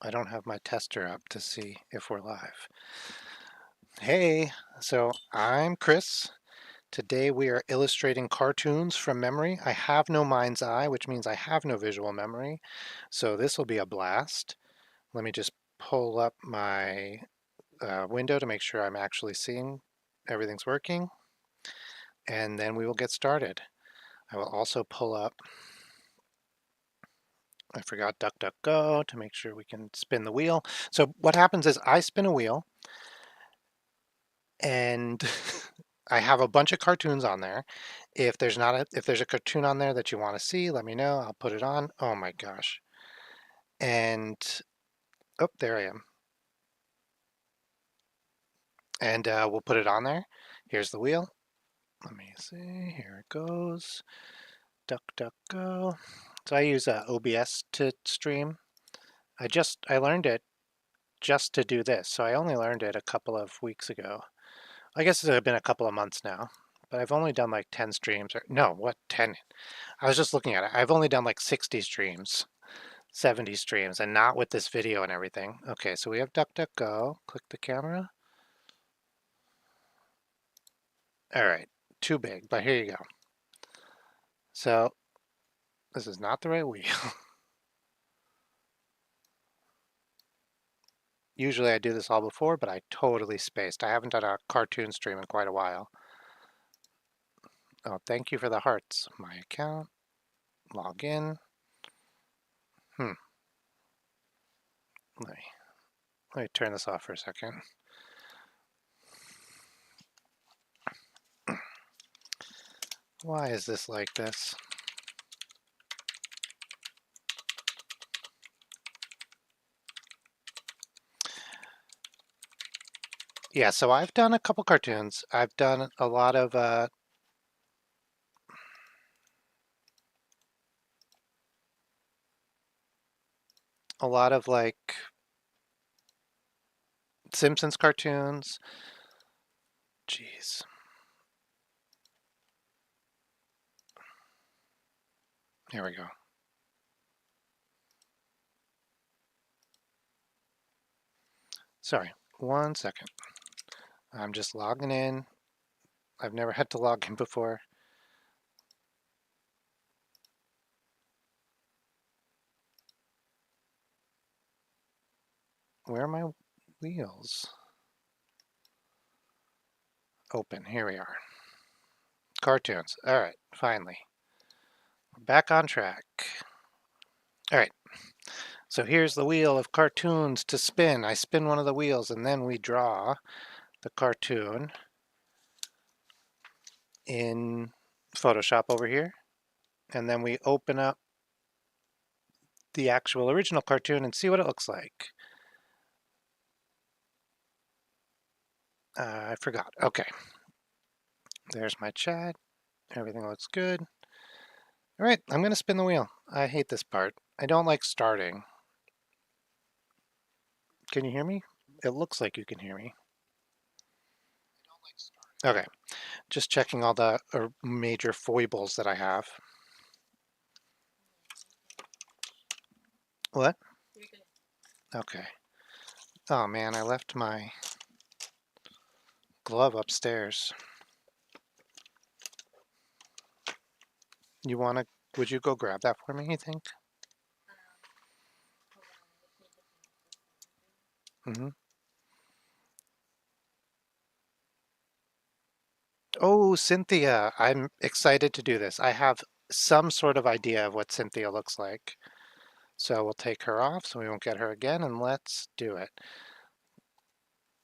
I don't have my tester up to see if we're live. Hey, so I'm Chris. Today we are illustrating cartoons from memory. I have no mind's eye, which means I have no visual memory. So this will be a blast. Let me just pull up my window to make sure I'm actually seeing everything's working. And then we will get started. I will also pull up, I forgot DuckDuckGo to make sure we can spin the wheel. So what happens is I spin a wheel and I have a bunch of cartoons on there. If there's a cartoon on there that you want to see, let me know. I'll put it on. Oh my gosh. And oh, there I am. And we'll put it on there. Here's the wheel. Let me see. Here it goes. Duck, duck, go. So I use OBS to stream. I learned it just to do this. So I only learned it a couple of weeks ago. I guess it's been a couple of months now, but I've only done like 10 streams or no, what 10? I was just looking at it. I've only done like 60 streams, 70 streams, and not with this video and everything. Okay, so we have DuckDuckGo. Click the camera. All right, too big, but here you go. So this is not the right wheel. Usually I do this all before, but I totally spaced. I haven't done a cartoon stream in quite a while. Oh, thank you for the hearts. My account, log in. Hmm, let me turn this off for a second. Why is this like this? Yeah, so I've done a couple cartoons. I've done a lot of like Simpsons cartoons. Jeez. Here we go. Sorry, 1 second. I'm just logging in. I've never had to log in before. Where are my wheels? Open, here we are. Cartoons, all right, finally. We're back on track. All right, so here's the wheel of cartoons to spin. I spin one of the wheels and then we draw the cartoon in Photoshop over here. And then we open up the actual original cartoon and see what it looks like. I forgot. Okay. There's my chat. Everything looks good. All right, I'm going to spin the wheel. I hate this part. I don't like starting. Can you hear me? It looks like you can hear me. Okay, just checking all the major foibles that I have. What? Okay. Oh man, I left my glove upstairs. You wanna, would you go grab that for me, you think? Mm-hmm. Oh, Cynthia, I'm excited to do this. I have some sort of idea of what Cynthia looks like. So we'll take her off so we won't get her again, and let's do it.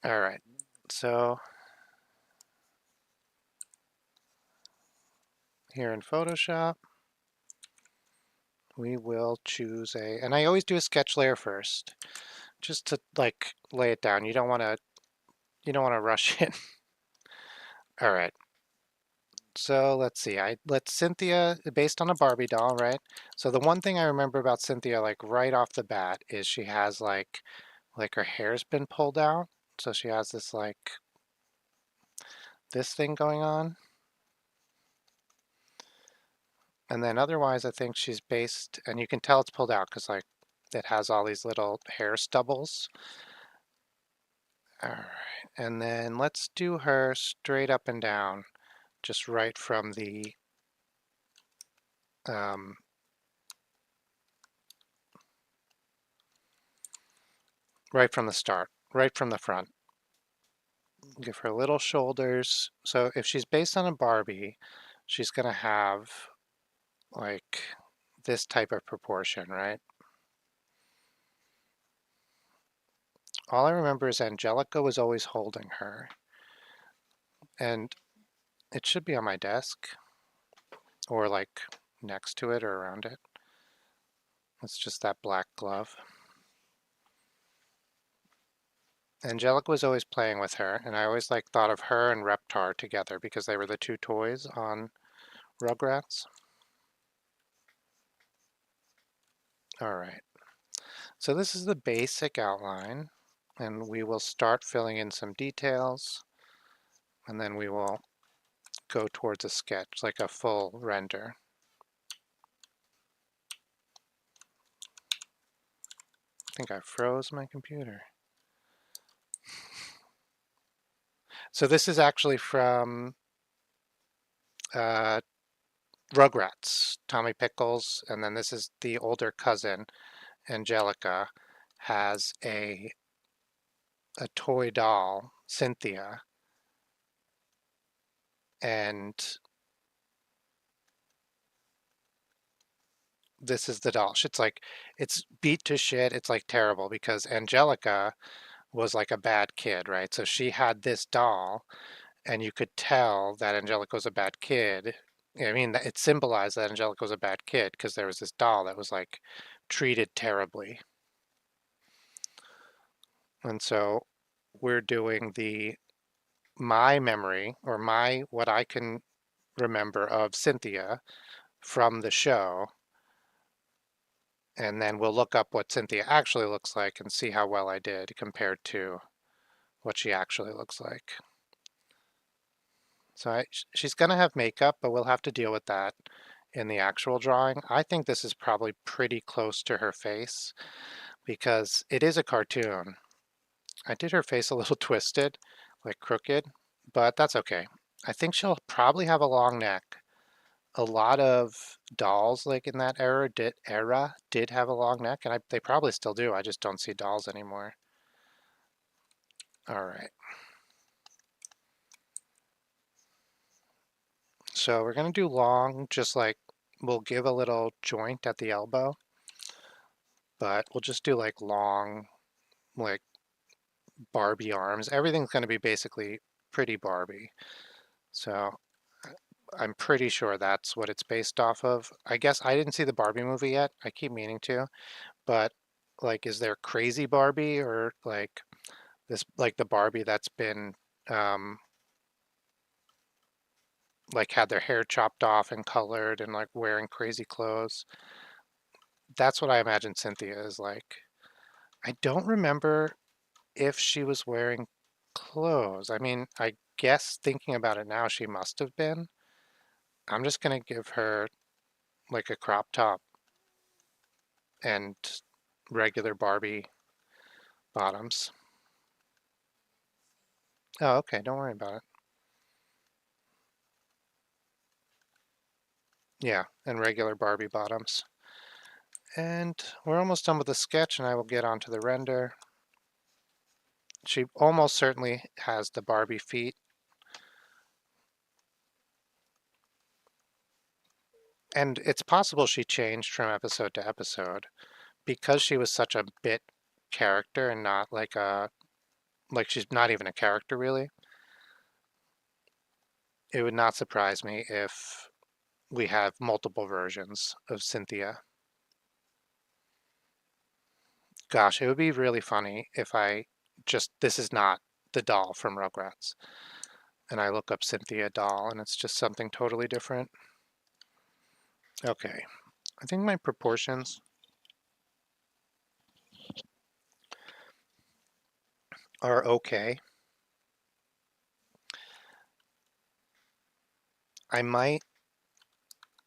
All right, so here in Photoshop, we will choose and I always do a sketch layer first, just to like lay it down. You don't want to rush it. All right, so let's see. I let Cynthia, based on a Barbie doll, right? So the one thing I remember about Cynthia, like right off the bat, is she has like her hair's been pulled out. So she has this like this thing going on. And then otherwise, I think she's based, and you can tell it's pulled out because like that has all these little hair stubbles. All right, and then let's do her straight up and down, just right from the um, right from the start, right from the front. Give her little shoulders. So if she's based on a Barbie, she's gonna have like this type of proportion, right? All I remember is Angelica was always holding her, and it should be on my desk or like next to it or around it. It's just that black glove. Angelica was always playing with her, and I always like thought of her and Reptar together because they were the two toys on Rugrats. All right, so this is the basic outline, and we will start filling in some details, and then we will go towards a sketch, like a full render. I think I froze my computer. So this is actually from uh, Rugrats, Tommy Pickles, and then this is the older cousin, Angelica, has a toy doll, Cynthia, and this is the doll. It's like, it's beat to shit. It's like terrible because Angelica was like a bad kid, right? So she had this doll, and you could tell that Angelica was a bad kid. I mean, it symbolized that Angelica was a bad kid because there was this doll that was like treated terribly. And so we're doing the my memory or my what I can remember of Cynthia from the show, and then we'll look up what Cynthia actually looks like and see how well I did compared to what she actually looks like. So she's going to have makeup, but we'll have to deal with that in the actual drawing. I think this is probably pretty close to her face because it is a cartoon. I did her face a little twisted, like crooked, but that's okay. I think she'll probably have a long neck. A lot of dolls like in that era did have a long neck, and they probably still do. I just don't see dolls anymore. All right. So we're gonna do long, just like we'll give a little joint at the elbow, but we'll just do like long, like Barbie arms. Everything's gonna be basically pretty Barbie. So I'm pretty sure that's what it's based off of. I guess I didn't see the Barbie movie yet. I keep meaning to, but like, is there crazy Barbie or like this, like the Barbie that's been um, like had their hair chopped off and colored and like wearing crazy clothes? That's what I imagine Cynthia is like. I don't remember if she was wearing clothes. I mean, I guess thinking about it now, she must have been. I'm just gonna give her like a crop top and regular Barbie bottoms. Oh, okay, don't worry about it. Yeah, and regular Barbie bottoms. And we're almost done with the sketch, and I will get onto the render. She almost certainly has the Barbie feet. And it's possible she changed from episode to episode because she was such a bit character and not like she's not even a character really. It would not surprise me if we have multiple versions of Cynthia. Gosh, it would be really funny if this is not the doll from Rugrats, and I look up Cynthia doll and it's just something totally different. Okay, I think my proportions are okay. I might,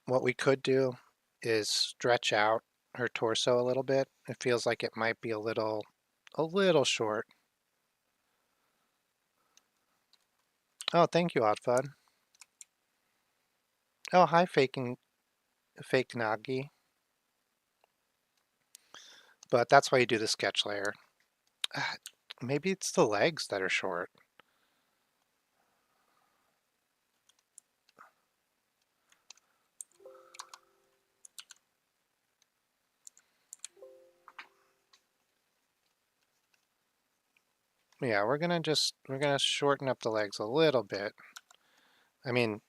what we could do is stretch out her torso a little bit. It feels like it might be a little short. Oh, thank you, Oddfud. Oh, hi, fake Nagi. But that's why you do the sketch layer. Maybe it's the legs that are short. Yeah, we're gonna shorten up the legs a little bit. I mean,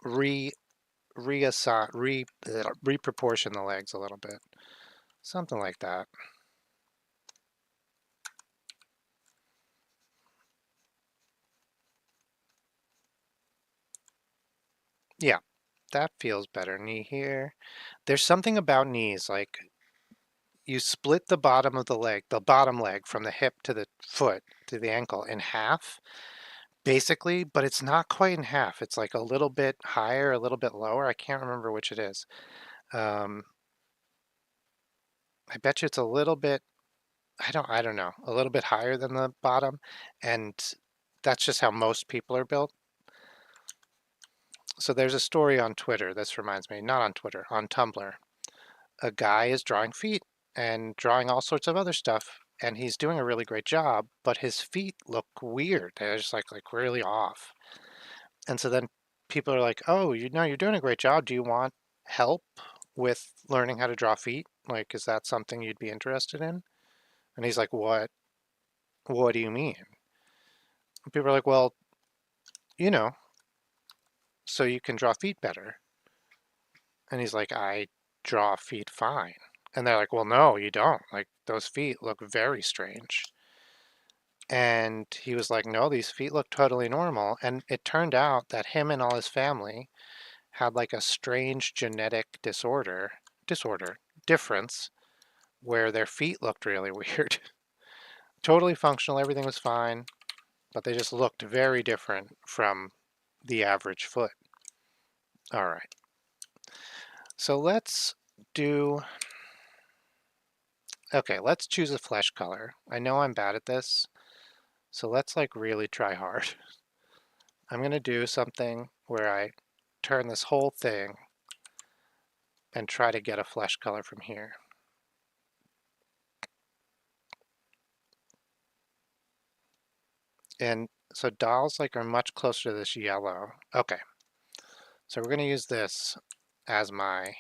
re reassign reproportion the legs a little bit. Something like that. Yeah, that feels better. Knee here. There's something about knees, like you split the bottom of the bottom leg from the hip to the foot to the ankle in half, basically, but it's not quite in half. It's like a little bit higher, a little bit lower. I can't remember which it is. Um, I bet you it's a little bit, I don't know, a little bit higher than the bottom, and that's just how most people are built. So there's a story on Twitter. This reminds me, not on Twitter, on Tumblr. A guy is drawing feet and drawing all sorts of other stuff, and he's doing a really great job, but his feet look weird. They're just like really off. And so then people are like, "Oh, you know, you're doing a great job. Do you want help with learning how to draw feet? Like, is that something you'd be interested in?" And he's like, "What? What do you mean?" And people are like, "Well, you know, so you can draw feet better." And he's like, "I draw feet fine." And they're like, "Well, no, you don't. Like, those feet look very strange." And he was like, "No, these feet look totally normal." And it turned out that him and all his family had like a strange genetic disorder, difference, where their feet looked really weird. Totally functional, everything was fine, but they just looked very different from the average foot. All right, so do, let's choose a flesh color. I know I'm bad at this, so let's like really try hard. I'm gonna do something where I turn this whole thing and try to get a flesh color from here. And so dolls like are much closer to this yellow. Okay, so we're gonna use this as my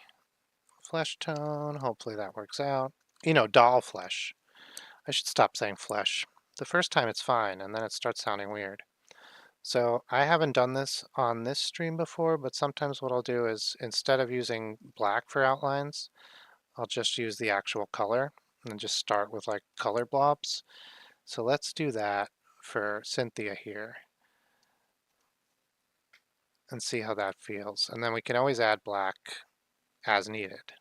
flesh tone. Hopefully that works out. You know, doll flesh. I should stop saying flesh. The first time it's fine, and then it starts sounding weird. So I haven't done this on this stream before, but sometimes what I'll do is instead of using black for outlines, I'll just use the actual color and just start with like color blobs. So let's do that for Cynthia here and see how that feels. And then we can always add black as needed.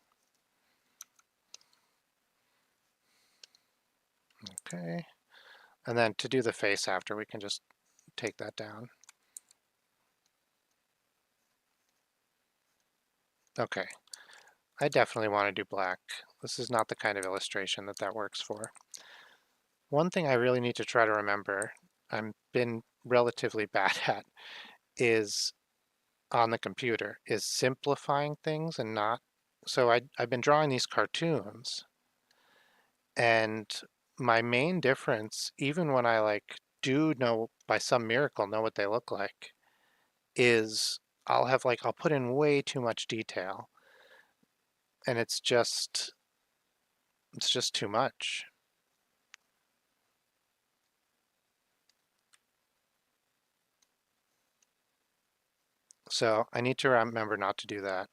Okay. And then to do the face after, we can just take that down. Okay. I definitely want to do black. This is not the kind of illustration that works for. One thing I really need to try to remember, I've been relatively bad at, is on the computer, is simplifying things and not. So I've been drawing these cartoons, and my main difference, even when I like do know by some miracle know what they look like, is I'll put in way too much detail, and it's just too much. So I need to remember not to do that.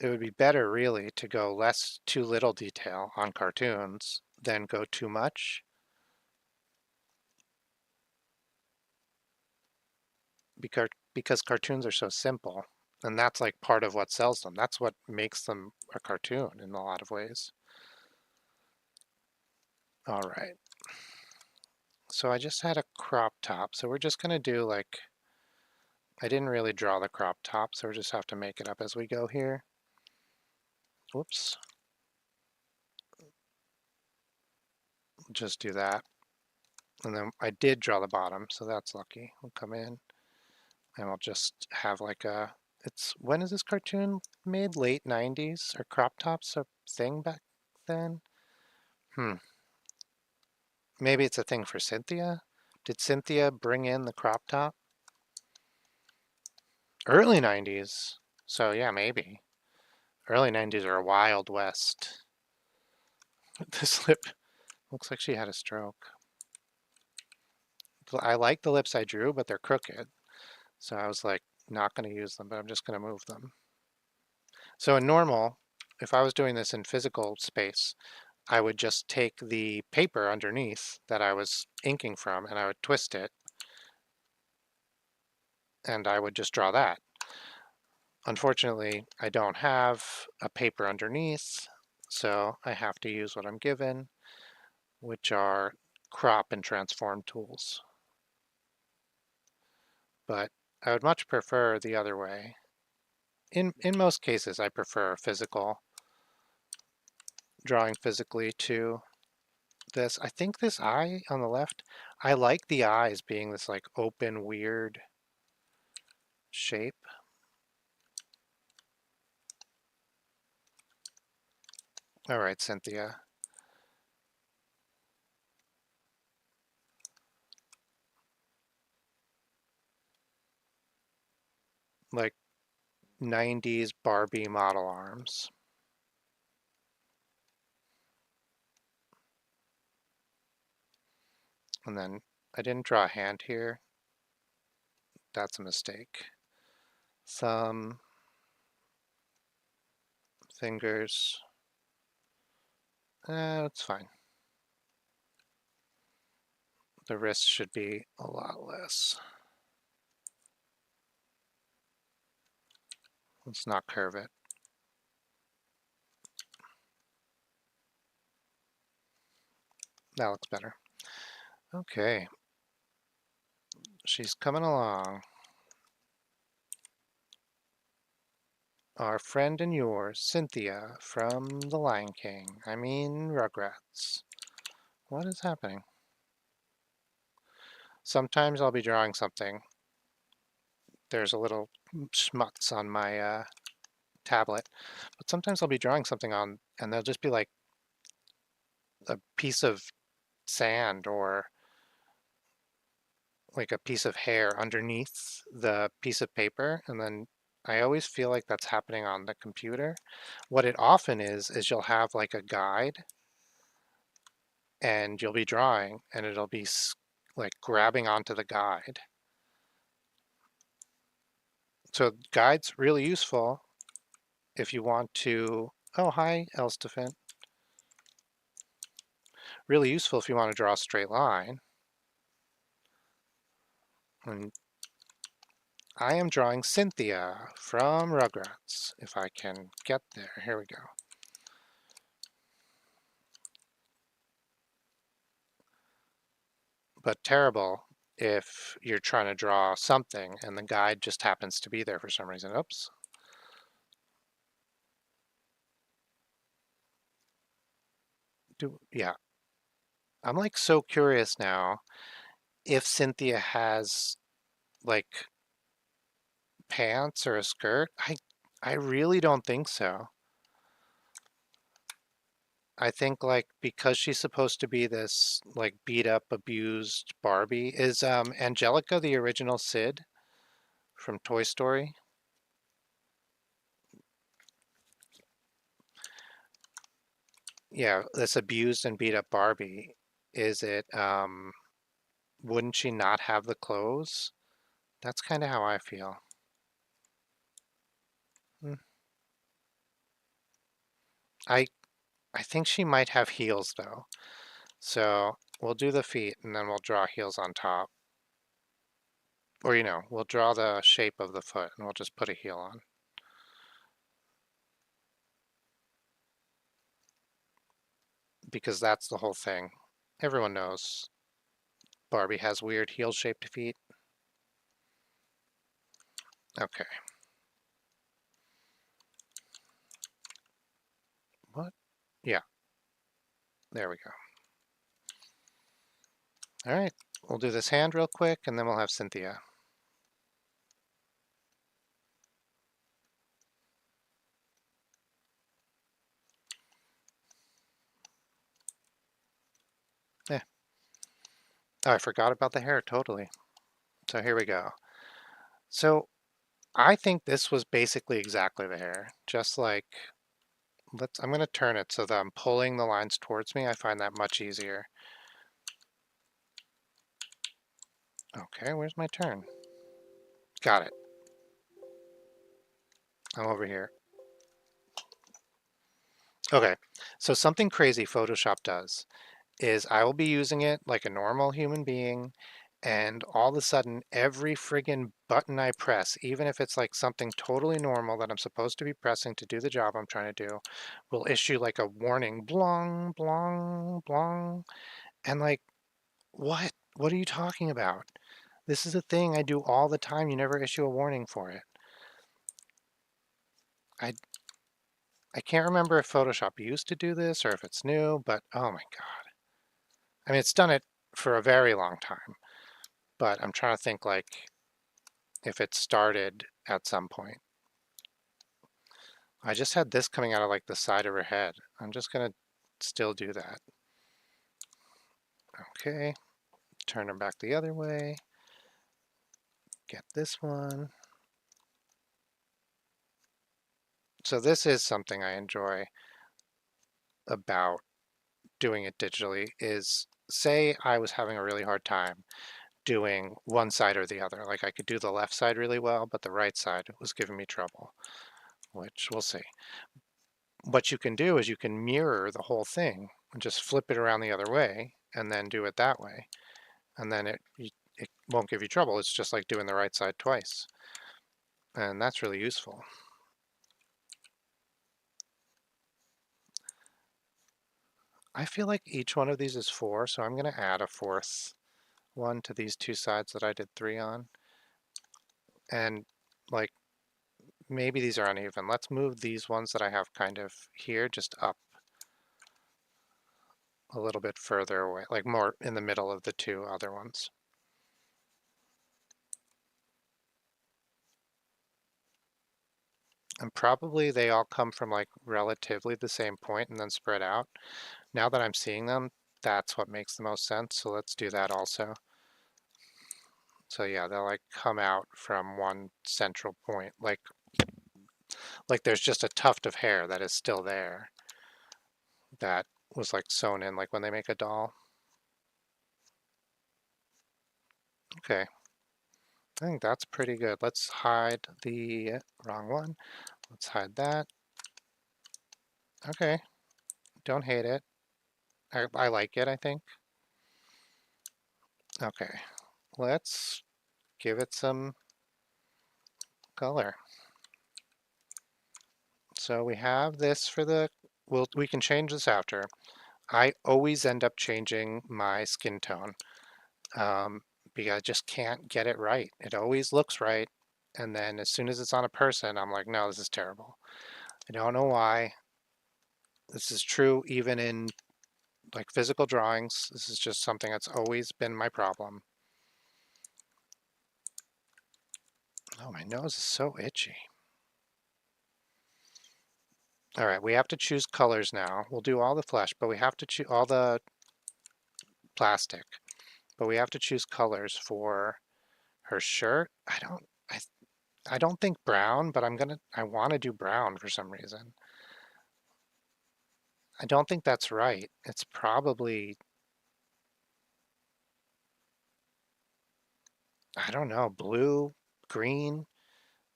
It would be better really to go too little detail on cartoons than go too much, because cartoons are so simple, and that's like part of what sells them. That's what makes them a cartoon in a lot of ways. All right. So I just had a crop top. So we're just going to do like, I didn't really draw the crop top, so we just have to make it up as we go here. Whoops. Just do that. And then I did draw the bottom, so that's lucky. We'll come in and we'll just have like a, when is this cartoon made? Late 90s? Are crop tops a thing back then? Maybe it's a thing for Cynthia? Did Cynthia bring in the crop top? Early 90s. So yeah, maybe. Early 90s are a wild west. This lip looks like she had a stroke. I like the lips I drew, but they're crooked. So I was like, not going to use them, but I'm just going to move them. So in normal, if I was doing this in physical space, I would just take the paper underneath that I was inking from and I would twist it and I would just draw that. Unfortunately, I don't have a paper underneath, so I have to use what I'm given, which are crop and transform tools. But I would much prefer the other way. In most cases, I prefer physical, drawing physically to this. I think this eye on the left, I like the eyes being this like open, weird shape. All right, Cynthia. Like 90s Barbie model arms. And then I didn't draw a hand here. That's a mistake. Thumb, fingers. It's fine. The wrist should be a lot less. Let's not curve it. That looks better. Okay. She's coming along. Our friend and yours, Cynthia from The Lion King. I mean, Rugrats. What is happening? Sometimes I'll be drawing something. There's a little schmutz on my tablet. But sometimes I'll be drawing something on, and there'll just be like a piece of sand or like a piece of hair underneath the piece of paper, and then I always feel like that's happening on the computer. What it often is you'll have like a guide and you'll be drawing and it'll be like grabbing onto the guide. So guide's really useful if you want to, oh hi Elstefan, really useful if you want to draw a straight line. And I am drawing Cynthia from Rugrats, if I can get there. Here we go. But terrible if you're trying to draw something and the guide just happens to be there for some reason. Oops. Yeah. I'm like so curious now if Cynthia has like pants or a skirt. I really don't think so. I think like because she's supposed to be this like beat up, abused Barbie. Is Angelica the original Sid from Toy Story? Yeah, this abused and beat up Barbie. Is it wouldn't she not have the clothes? That's kind of how I feel. Hmm. I I think she might have heels though. So we'll do the feet and then we'll draw heels on top. Or we'll draw the shape of the foot and we'll just put a heel on. Because that's the whole thing. Everyone knows Barbie has weird heel-shaped feet. Okay. Yeah, there we go. All right, we'll do this hand real quick and then we'll have Cynthia. Yeah. Oh, I forgot about the hair totally. So here we go. So I think this was basically exactly the hair, just like, I'm going to turn it so that I'm pulling the lines towards me. I find that much easier. Okay, where's my turn? Got it. I'm over here. Okay, so something crazy Photoshop does is I will be using it like a normal human being, and all of a sudden, every friggin' button I press, even if it's like something totally normal that I'm supposed to be pressing to do the job I'm trying to do, will issue like a warning, blong, blong, blong. And like, what? What are you talking about? This is a thing I do all the time. You never issue a warning for it. I I can't remember if Photoshop used to do this or if it's new, but oh my God. I mean, it's done it for a very long time, but I'm trying to think like if it started at some point. I just had this coming out of like the side of her head. I'm just gonna still do that. Okay, turn her back the other way. Get this one. So this is something I enjoy about doing it digitally is say I was having a really hard time doing one side or the other. Like I could do the left side really well, but the right side was giving me trouble, which we'll see. What you can do is you can mirror the whole thing and just flip it around the other way and then do it that way. And then it won't give you trouble. It's just like doing the right side twice. And that's really useful. I feel like each one of these is 4, so I'm going to add a 4th one to these 2 sides that I did 3 on. And like maybe these are uneven. Let's move these ones that I have kind of here just up a little bit further away, like more in the middle of the 2 other ones. And probably they all come from like relatively the same point and then spread out. Now that I'm seeing them, that's what makes the most sense. So let's do that also. So yeah, they'll like come out from one central point, like there's just a tuft of hair that is still there that was like sewn in, like when they make a doll. Okay, I think that's pretty good. Let's hide the wrong one. Let's hide that. Okay, don't hate it. I like it, I think. Okay, let's give it some color. So we have this for the, we can change this after. I always end up changing my skin tone um, because I just can't get it right. It always looks right. And then as soon as it's on a person, I'm like, no, this is terrible. I don't know why. This is true even in like physical drawings. This is just something that's always been my problem. Oh, my nose is so itchy. All right, we have to choose colors now. We'll do all the flesh, but we have to choose all the plastic, but we have to choose colors for her shirt. I don't think brown, but I want to do brown for some reason. I don't think that's right. It's probably, I don't know, blue, green.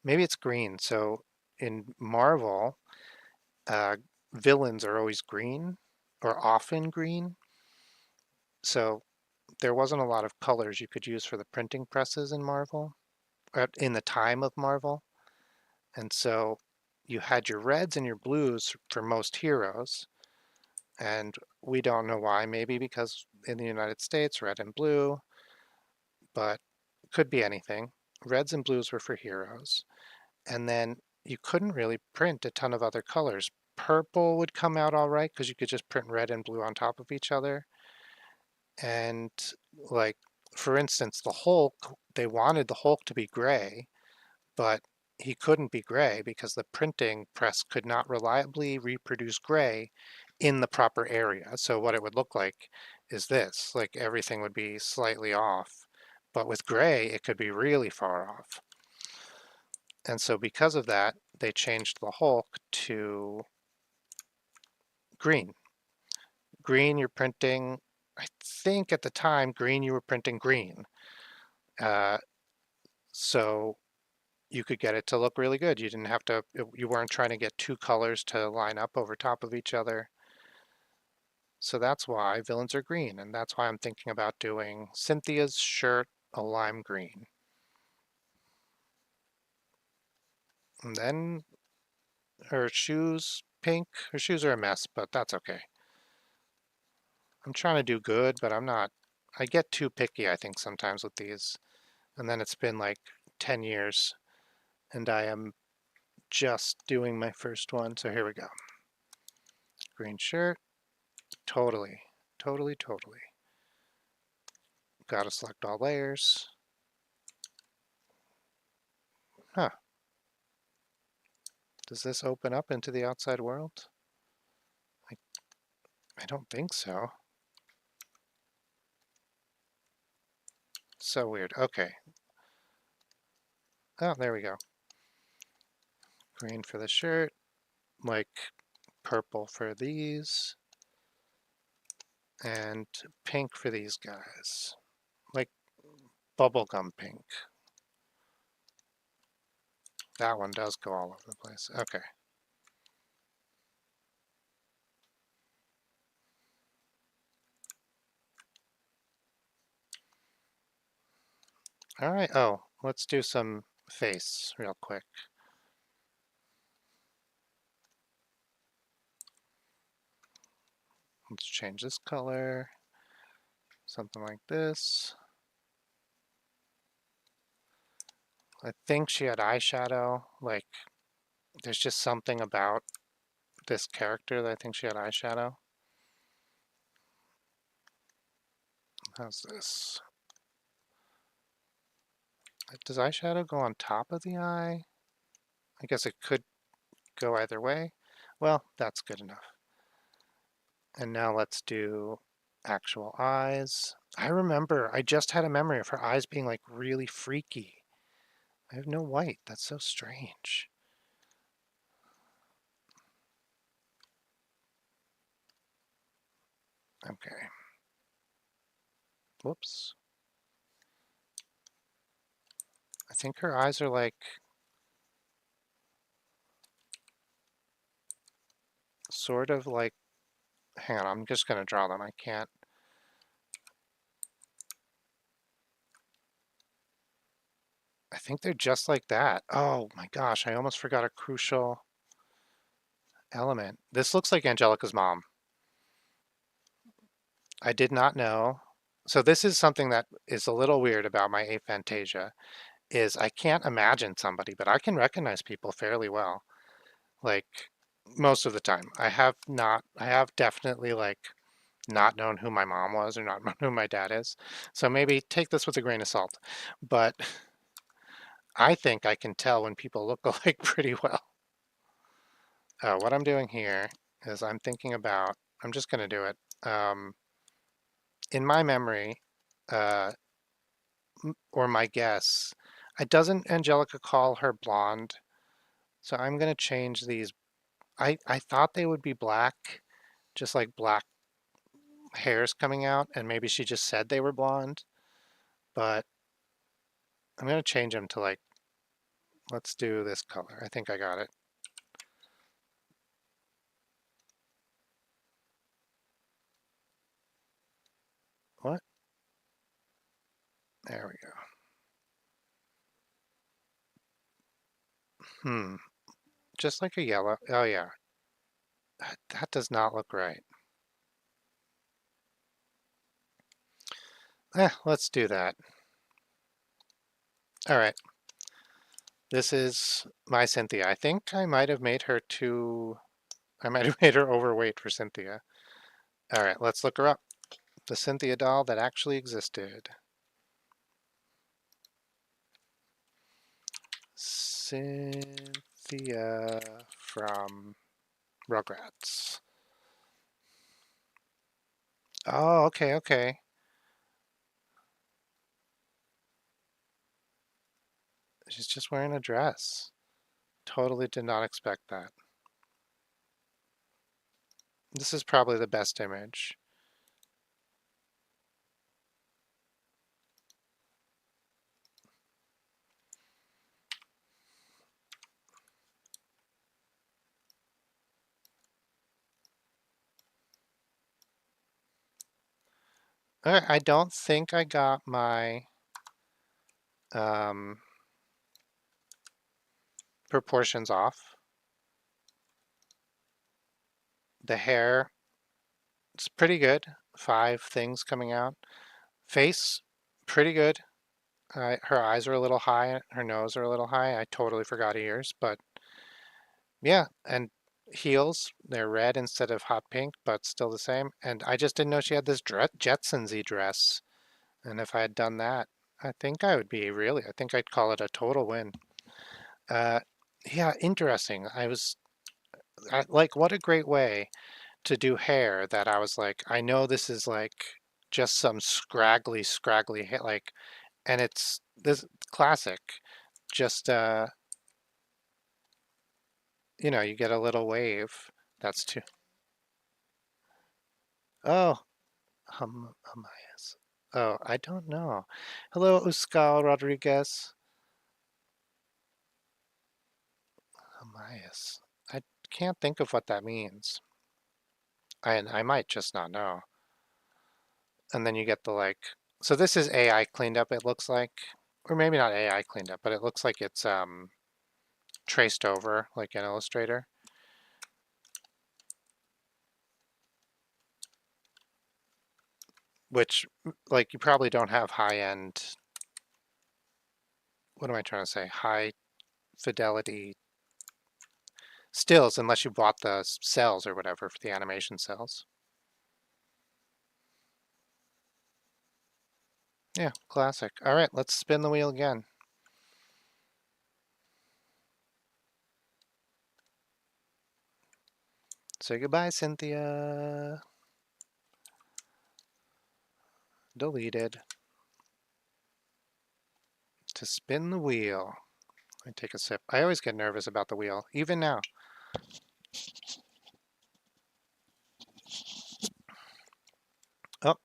Maybe it's green. So in Marvel, uh, villains are always green or often green. So there wasn't a lot of colors you could use for the printing presses in Marvel, in the time of Marvel. And so you had your reds and your blues for most heroes. And we don't know why, maybe because in the United States, red and blue, but could be anything. Reds and blues were for heroes. And then you couldn't really print a ton of other colors purple would come out all right because you could just print red and blue on top of each other. And like, for instance, the Hulk, they wanted the Hulk to be gray, but he couldn't be gray because the printing press could not reliably reproduce gray in the proper area. So what it would look like is this, like everything would be slightly off, but with gray, it could be really far off. And so because of that, they changed the Hulk to green. Green, you're printing, I think at the time, green, you were printing green. Uh, so you could get it to look really good. You didn't have to, you weren't trying to get two colors to line up over top of each other. So that's why villains are green, and that's why I'm thinking about doing Cynthia's shirt a lime green. And then her shoes pink. Her shoes are a mess, but that's okay. I'm trying to do good, but I'm not. I get too picky, I think, sometimes with these. And then it's been like 10 years, and I am just doing my first one. So here we go. Green shirt. Totally, totally, totally. Gotta select all layers. Huh. Does this open up into the outside world? I don't think so. So weird. Okay. Oh, there we go. Green for the shirt, like purple for these, and pink for these guys. Like bubblegum pink. That one does go all over the place. Okay. All right. Oh, let's do some face real quick. Let's change this color. Something like this. I think she had eyeshadow. Like, there's just something about this character that I think she had eyeshadow. How's this? Does eyeshadow go on top of the eye? I guess it could go either way. Well, that's good enough. And now let's do actual eyes. I remember, I just had a memory of her eyes being like really freaky. I have no white. That's so strange. Okay. Whoops. I think her eyes are like sort of like, hang on, I'm just gonna draw them. I can't. I think they're just like that. Oh my gosh, I almost forgot a crucial element. This looks like Angelica's mom. I did not know. So this is something that is a little weird about my aphantasia, is I can't imagine somebody, but I can recognize people fairly well. Like most of the time. I have definitely like not known who my mom was or not known who my dad is. So maybe take this with a grain of salt. But I think I can tell when people look alike pretty well. What I'm doing here is I'm thinking about, I'm just going to do it. In my memory, uh, or my guess, it doesn't Angelica call her blonde. So I'm going to change these. I thought they would be black, just like black hairs coming out, and maybe she just said they were blonde, but I'm going to change them to like, let's do this color. I think I got it. What? There we go. Just like a yellow. Oh yeah. That does not look right. Let's do that. All right. This is my Cynthia. I think I might have made her too I might have made her overweight for Cynthia. All right, let's look her up. The Cynthia doll that actually existed. Cynthia from Rugrats. Oh, okay, okay. She's just wearing a dress. Totally did not expect that. This is probably the best image. All right, I don't think I got my um, proportions off. The hair, it's pretty good. 5 things coming out. Face, pretty good. Her eyes are a little high. Her nose are a little high. I totally forgot ears, but yeah. And heels, they're red instead of hot pink, but still the same. And I just didn't know she had this Jetsons-y dress. And if I had done that, I think I would be really, I think I'd call it a total win. Uh, yeah, interesting. Like, what a great way to do hair that I was like, I know this is like just some scraggly hair, like, and it's this classic. Just, you get a little wave. That's too. Oh, Amayas. Oh, I don't know. Hello, Uscal Rodriguez. Amayas. I can't think of what that means. I might just not know. And then you get the like, so this is AI cleaned up, it looks like, or maybe not AI cleaned up, but it looks like it's traced over like an Illustrator. Which, like, you probably don't have high end, what am I trying to say? High fidelity stills unless you bought the cells or whatever for the animation cells. Yeah, classic. All right, let's spin the wheel again. Say goodbye, Cynthia. Deleted. To spin the wheel. Let me take a sip. I always get nervous about the wheel, even now. Oh,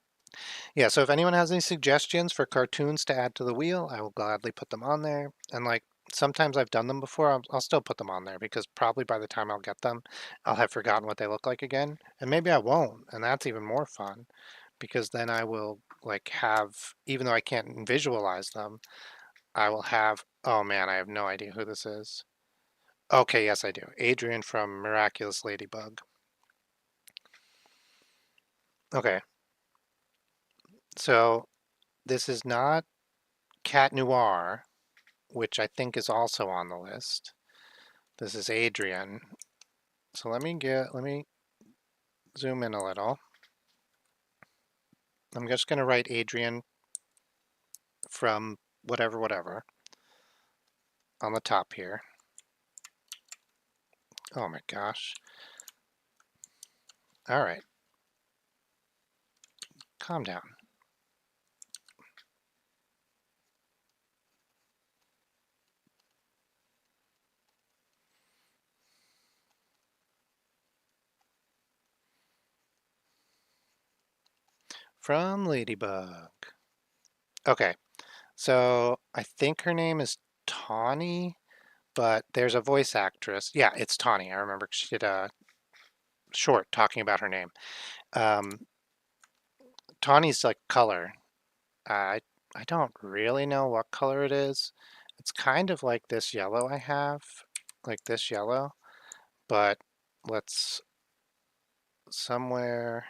yeah, so if anyone has any suggestions for cartoons to add to the wheel, I will gladly put them on there. And like sometimes I've done them before, I'll still put them on there because probably by the time I'll get them, I'll have forgotten what they look like again. And maybe I won't, and that's even more fun because then I will like have, even though I can't visualize them, I will have, oh man, I have no idea who this is. Okay, yes, I do. Adrian from Miraculous Ladybug. Okay, so this is not Cat Noir, which I think is also on the list. This is Adrian. So let me zoom in a little. I'm just going to write Adrian from whatever on the top here. Oh my gosh. All right. Calm down. From Ladybug. Okay. So I think her name is Tawny, but there's a voice actress. Yeah, it's Tawny. I remember she did a short talking about her name. Um, Tawny's like color. I I don't really know what color it is. It's kind of like this yellow I have, like this yellow, but let's somewhere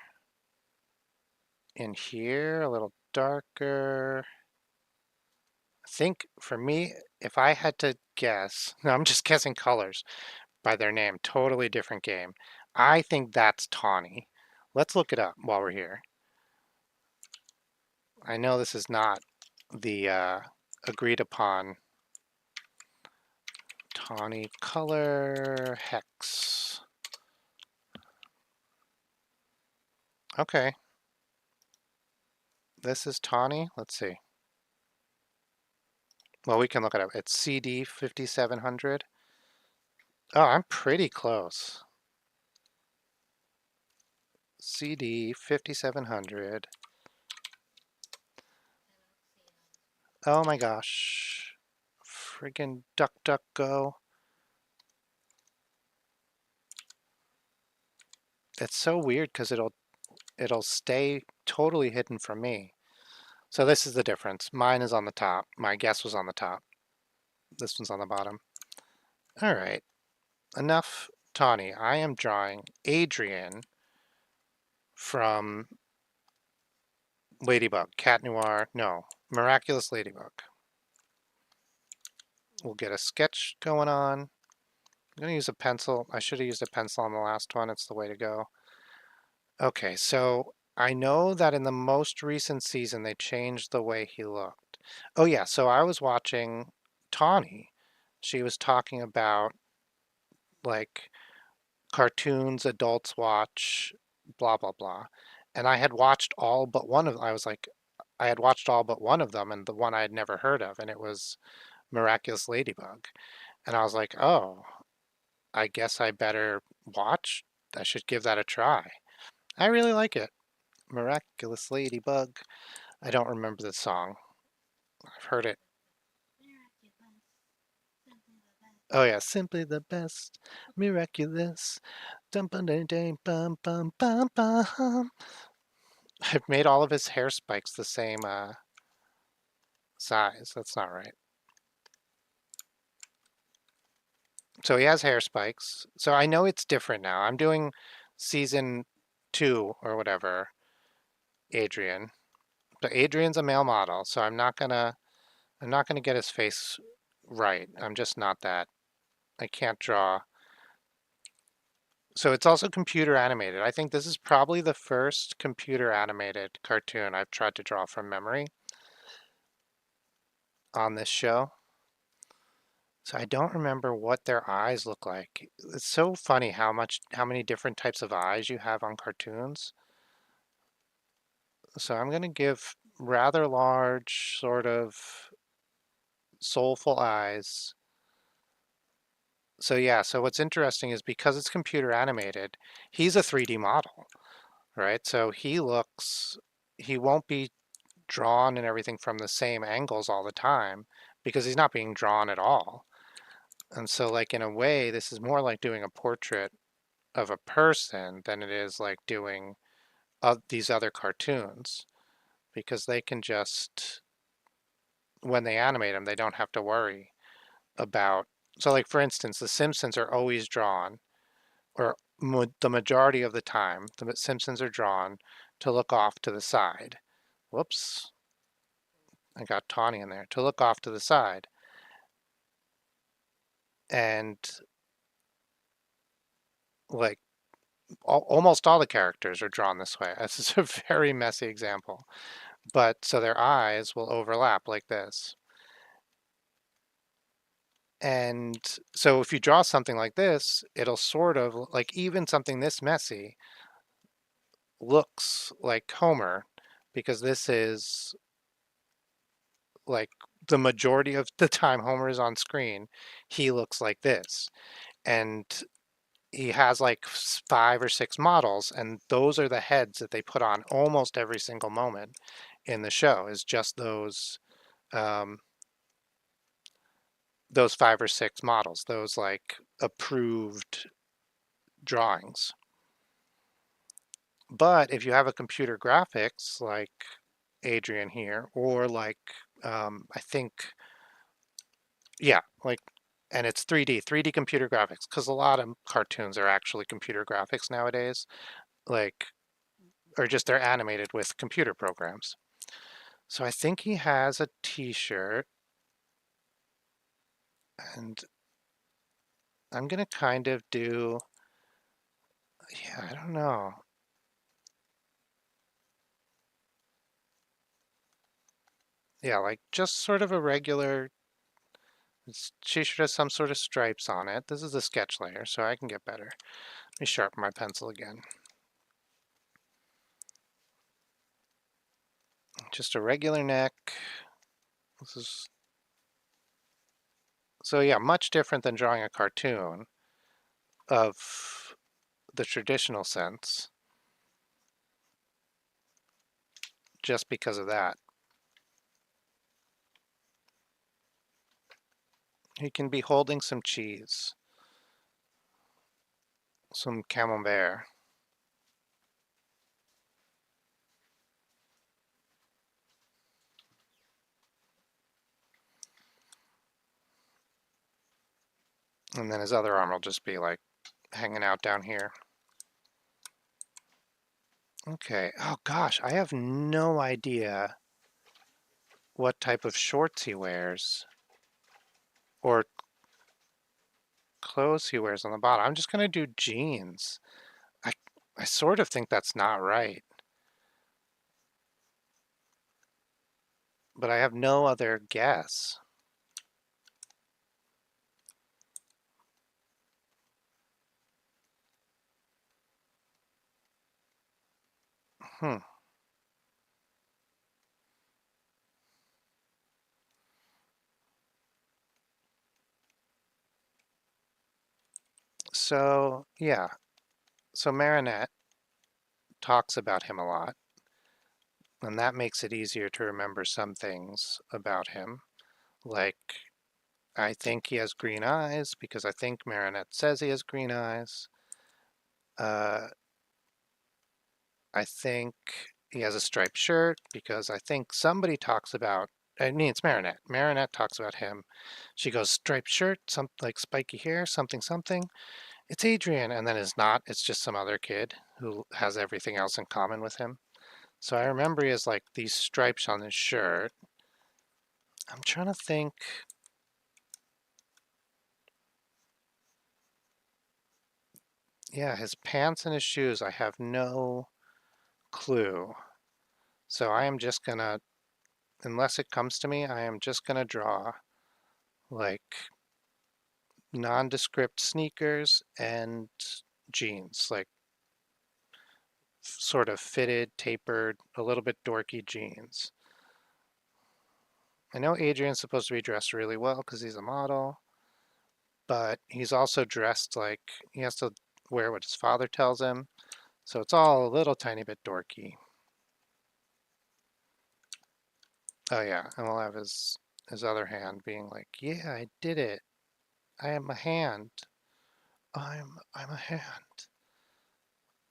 in here, a little darker. I think for me, if I had to guess, no, I'm just guessing colors by their name, totally different game. I think that's tawny. Let's look it up while we're here. I know this is not the agreed upon tawny color hex. Okay, this is tawny. Let's see. Well, we can look it up. It's CD 5700. Oh, I'm pretty close. CD 5700. Oh my gosh. Friggin' DuckDuckGo. It's so weird because it'll stay totally hidden from me. So this is the difference. Mine is on the top. My guess was on the top. This one's on the bottom. All right. Enough Tawny. I am drawing Adrian from Ladybug. Cat Noir. No. Miraculous Ladybug. We'll get a sketch going on. I'm going to use a pencil. I should have used a pencil on the last one. It's the way to go. Okay, so I know that in the most recent season they changed the way he looked. Oh yeah, so I was watching Tawny. She was talking about like cartoons adults watch, blah blah blah. And I had watched all but one of I was like I had watched all but one of them and the one I had never heard of and it was Miraculous Ladybug. And I was like, "Oh, I guess I better watch. I should give that a try." I really like it. Miraculous Ladybug. I don't remember the song. I've heard it. Oh yeah, simply the best, miraculous. Dum bum dum dum bum bum bum bum. I've made all of his hair spikes the same size. That's not right. So he has hair spikes. So I know it's different now. I'm doing season 2 or whatever, Adrian. But Adrian's a male model, so I'm not gonna get his face right. I'm just not that. I can't draw. So it's also computer animated. I think this is probably the first computer animated cartoon I've tried to draw from memory on this show. So I don't remember what their eyes look like. It's so funny how many different types of eyes you have on cartoons. So I'm going to give rather large, sort of soulful eyes. So yeah, so what's interesting is because it's computer animated, he's a 3D model, right? So he won't be drawn and everything from the same angles all the time because he's not being drawn at all. And so like in a way, this is more like doing a portrait of a person than it is like doing these other cartoons because they can just, when they animate them, they don't have to worry about. So like for instance, the Simpsons are always drawn, or the majority of the time, the Simpsons are drawn to look off to the side. Whoops, I got Tawny in there. To look off to the side. And like almost all the characters are drawn this way. This is a very messy example. But so their eyes will overlap like this. And so if you draw something like this, it'll sort of like even something this messy looks like Homer because this is like the majority of the time Homer is on screen, he looks like this. And he has like 5 or 6 models, and those are the heads that they put on almost every single moment in the show is just um, those 5 or 6 models, those like approved drawings. But if you have a computer graphics like Adrian here, or like I think, yeah, like, and it's 3D computer graphics, because a lot of cartoons are actually computer graphics nowadays, like, or just they're animated with computer programs. So I think he has a t-shirt, and I'm gonna kind of do Yeah, I don't know. Yeah, like just sort of a regular, she should have some sort of stripes on it. This is a sketch layer, so I can get better. Let me sharpen my pencil again. Just a regular neck. This is, so yeah, much different than drawing a cartoon of the traditional sense, just because of that. He can be holding some cheese, some camembert. And then his other arm will just be like hanging out down here. Okay. Oh gosh, I have no idea what type of shorts he wears or clothes he wears on the bottom. I'm just gonna do jeans. I I sort of think that's not right, but I have no other guess. Hmm. So yeah. So Marinette talks about him a lot, and that makes it easier to remember some things about him. Like, I think he has green eyes because I think Marinette says he has green eyes. Uh, I think he has a striped shirt because I think somebody talks about, I mean, it's Marinette. Marinette talks about him. She goes, striped shirt, some like spiky hair, something, something. It's Adrian. And then it's not, it's just some other kid who has everything else in common with him. So I remember he has like these stripes on his shirt. I'm trying to think. Yeah, his pants and his shoes, I have no clue. So I am just gonna, unless it comes to me, I am just gonna draw like nondescript sneakers and jeans, like sort of fitted, tapered, a little bit dorky jeans. I know Adrian's supposed to be dressed really well because he's a model, but he's also dressed like he has to wear what his father tells him. So it's all a little tiny bit dorky. Oh yeah, and we'll have his other hand being like, "Yeah, I did it. I am a hand. I'm a hand.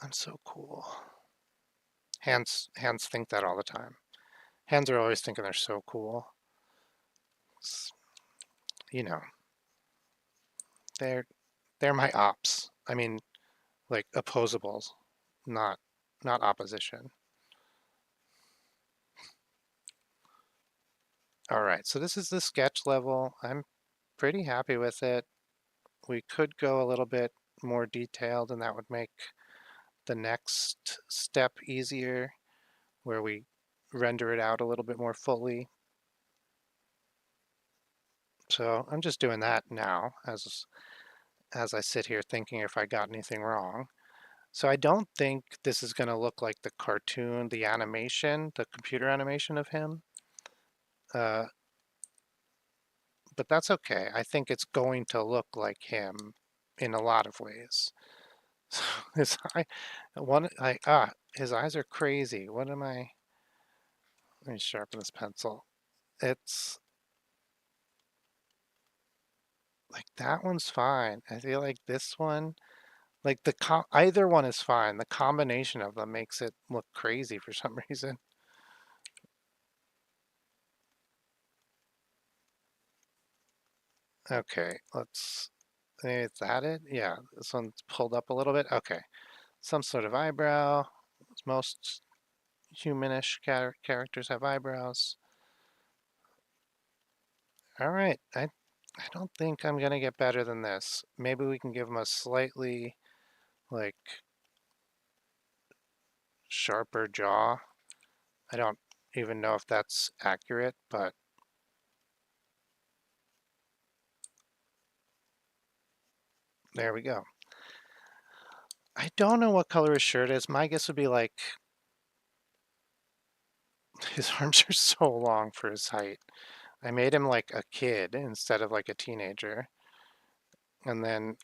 I'm so cool." Hands think that all the time. Hands are always thinking they're so cool. It's, you know, they're they're my ops. I mean, like opposables, not not opposition. All right, so this is the sketch level. I'm pretty happy with it. We could go a little bit more detailed, and that would make the next step easier, where we render it out a little bit more fully. So I'm just doing that now as I sit here thinking if I got anything wrong. So I don't think this is going to look like the cartoon, the animation, the computer animation of him. Uh, but that's okay. I think it's going to look like him in a lot of ways. So his eye, his eyes are crazy. What am I? Let me sharpen this pencil. It's like that one's fine. I feel like this one, like either one is fine. The combination of them makes it look crazy for some reason. Okay, is that it? Yeah, this one's pulled up a little bit. Okay, some sort of eyebrow. Most humanish characters have eyebrows. All right, I don't think I'm gonna get better than this. Maybe we can give him a slightly like sharper jaw. I don't even know if that's accurate, but there we go. I don't know what color his shirt is. My guess would be like, his arms are so long for his height. I made him like a kid instead of like a teenager. And then,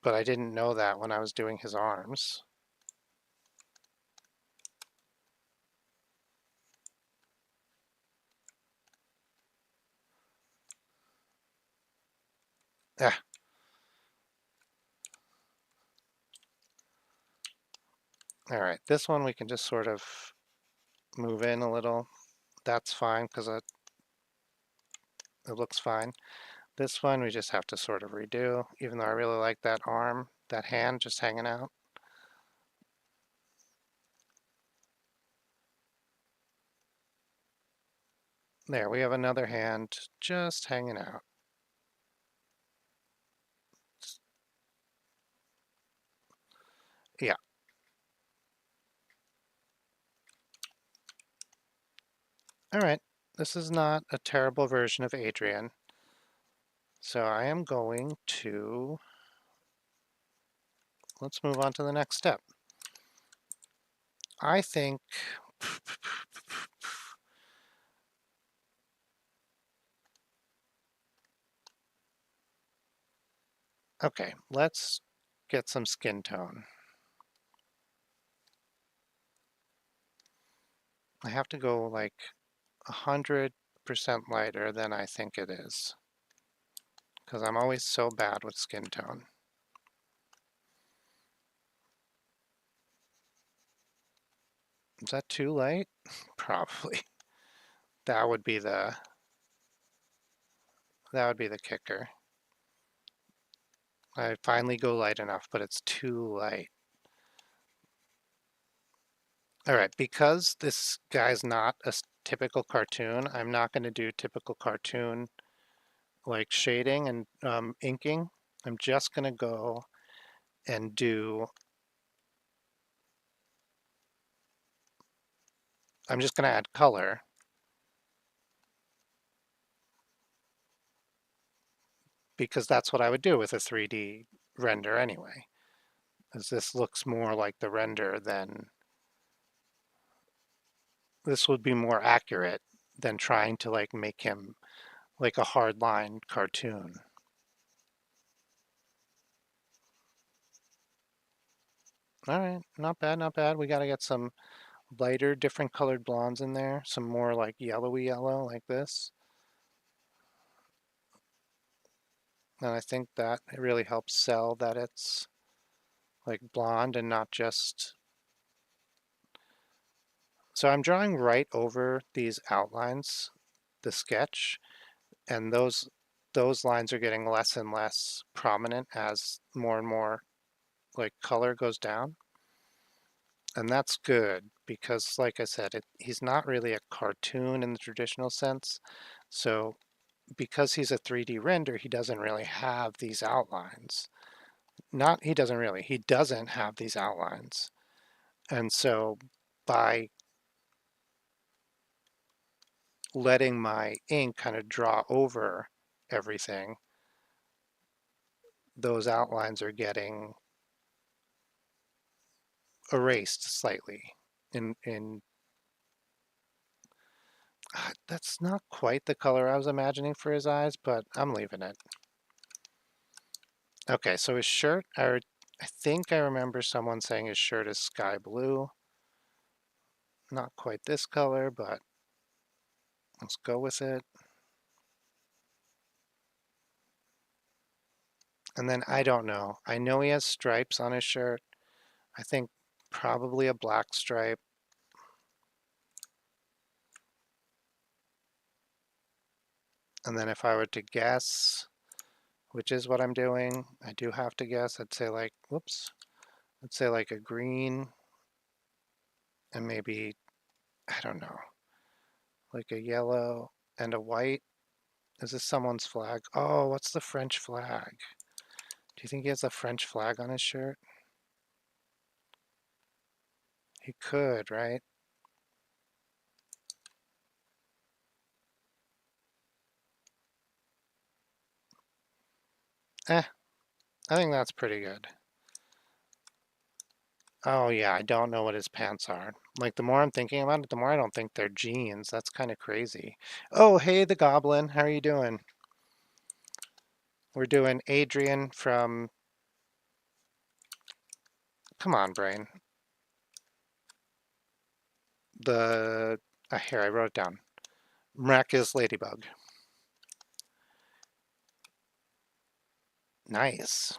but I didn't know that when I was doing his arms. Ah, all right, this one we can just sort of move in a little. That's fine because it looks fine. This one we just have to sort of redo, even though I really like that arm, that hand just hanging out. There, we have another hand just hanging out. Yeah. All right. This is not a terrible version of Adrian. So I am going to, let's move on to the next step. I think, okay, let's get some skin tone. I have to go like 100% lighter than I think it is, because I'm always so bad with skin tone. Is that too light? Probably. That would be the kicker. I finally go light enough, but it's too light. All right, because this guy's not a typical cartoon, I'm not going to do typical cartoon like shading and inking. I'm just going to go and I'm just going to add color because that's what I would do with a 3D render anyway. As this looks more like the render than, this would be more accurate than trying to like make him like a hardline cartoon. All right, not bad, not bad. We got to get some lighter, different colored blondes in there, some more like yellowy yellow like this. And I think that it really helps sell that it's like blonde and not just. So I'm drawing right over these outlines, the sketch, and those lines are getting less and less prominent as more and more like color goes down. And that's good because, like I said, he's not really a cartoon in the traditional sense. So because he's a 3D render, he doesn't really have these outlines. Not, he doesn't really, he doesn't have these outlines. And so by letting my ink kind of draw over everything, those outlines are getting erased slightly. That's not quite the color I was imagining for his eyes, but I'm leaving it. Okay, so his shirt, I think I remember someone saying his shirt is sky blue. Not quite this color, but let's go with it. And then I don't know. I know he has stripes on his shirt. I think probably a black stripe. And then if I were to guess, which is what I'm doing, I do have to guess. I'd say like, whoops, I'd say like a green and maybe, I don't know, like a yellow and a white. Is this someone's flag? Oh, what's the French flag? Do you think he has a French flag on his shirt? He could, right? Eh, I think that's pretty good. Oh yeah, I don't know what his pants are. Like the more I'm thinking about it, the more I don't think they're jeans. That's kind of crazy. Oh, hey the Goblin, how are you doing? We're doing Adrian from, come on, brain. The, here, I wrote it down. Miraculous Ladybug. Nice.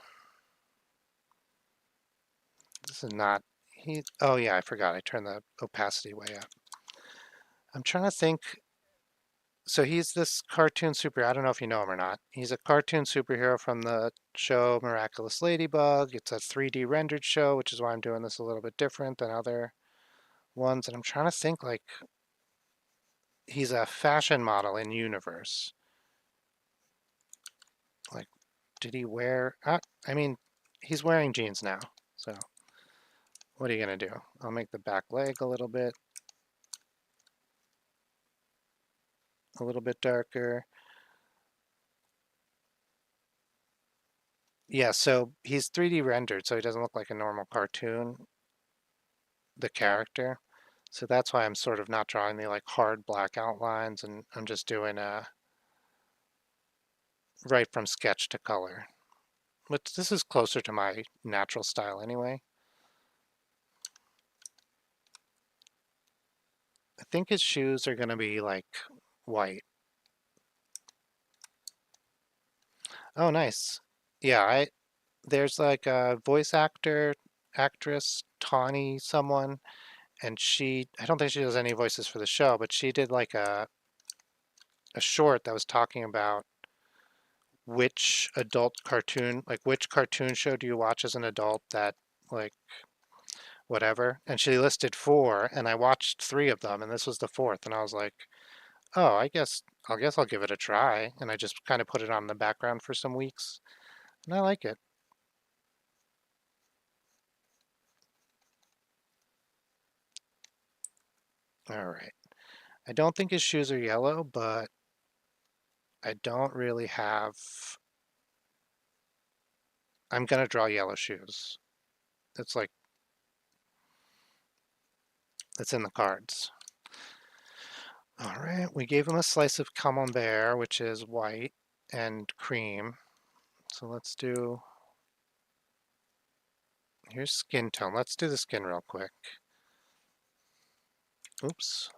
This is not, oh yeah, I forgot. I turned the opacity way up. I'm trying to think. So he's this cartoon superhero. I don't know if you know him or not. He's a cartoon superhero from the show Miraculous Ladybug. It's a 3D rendered show, which is why I'm doing this a little bit different than other ones. And I'm trying to think, like, he's a fashion model in universe. Like, did he wear, I mean, he's wearing jeans now. So what are you going to do? I'll make the back leg a little bit darker. Yeah, so he's 3D rendered, so he doesn't look like a normal cartoon, the character. So that's why I'm sort of not drawing the like hard black outlines, and I'm just doing a right from sketch to color. But this is closer to my natural style anyway. I think his shoes are going to be like white. Oh, nice. Yeah, there's like a voice actress, Tawny someone, and I don't think she does any voices for the show, but she did like a short that was talking about which adult cartoon, like which cartoon show do you watch as an adult that like whatever. And she listed four, and I watched three of them, and this was the fourth. And I was like, oh, I guess I'll give it a try. And I just kind of put it on the background for some weeks, and I like it. All right. I don't think his shoes are yellow, but I don't really have. I'm gonna draw yellow shoes. It's like it's in the cards. All right, we gave him a slice of camembert, which is white and cream. So let's do, here's skin tone. Let's do the skin real quick. Oops.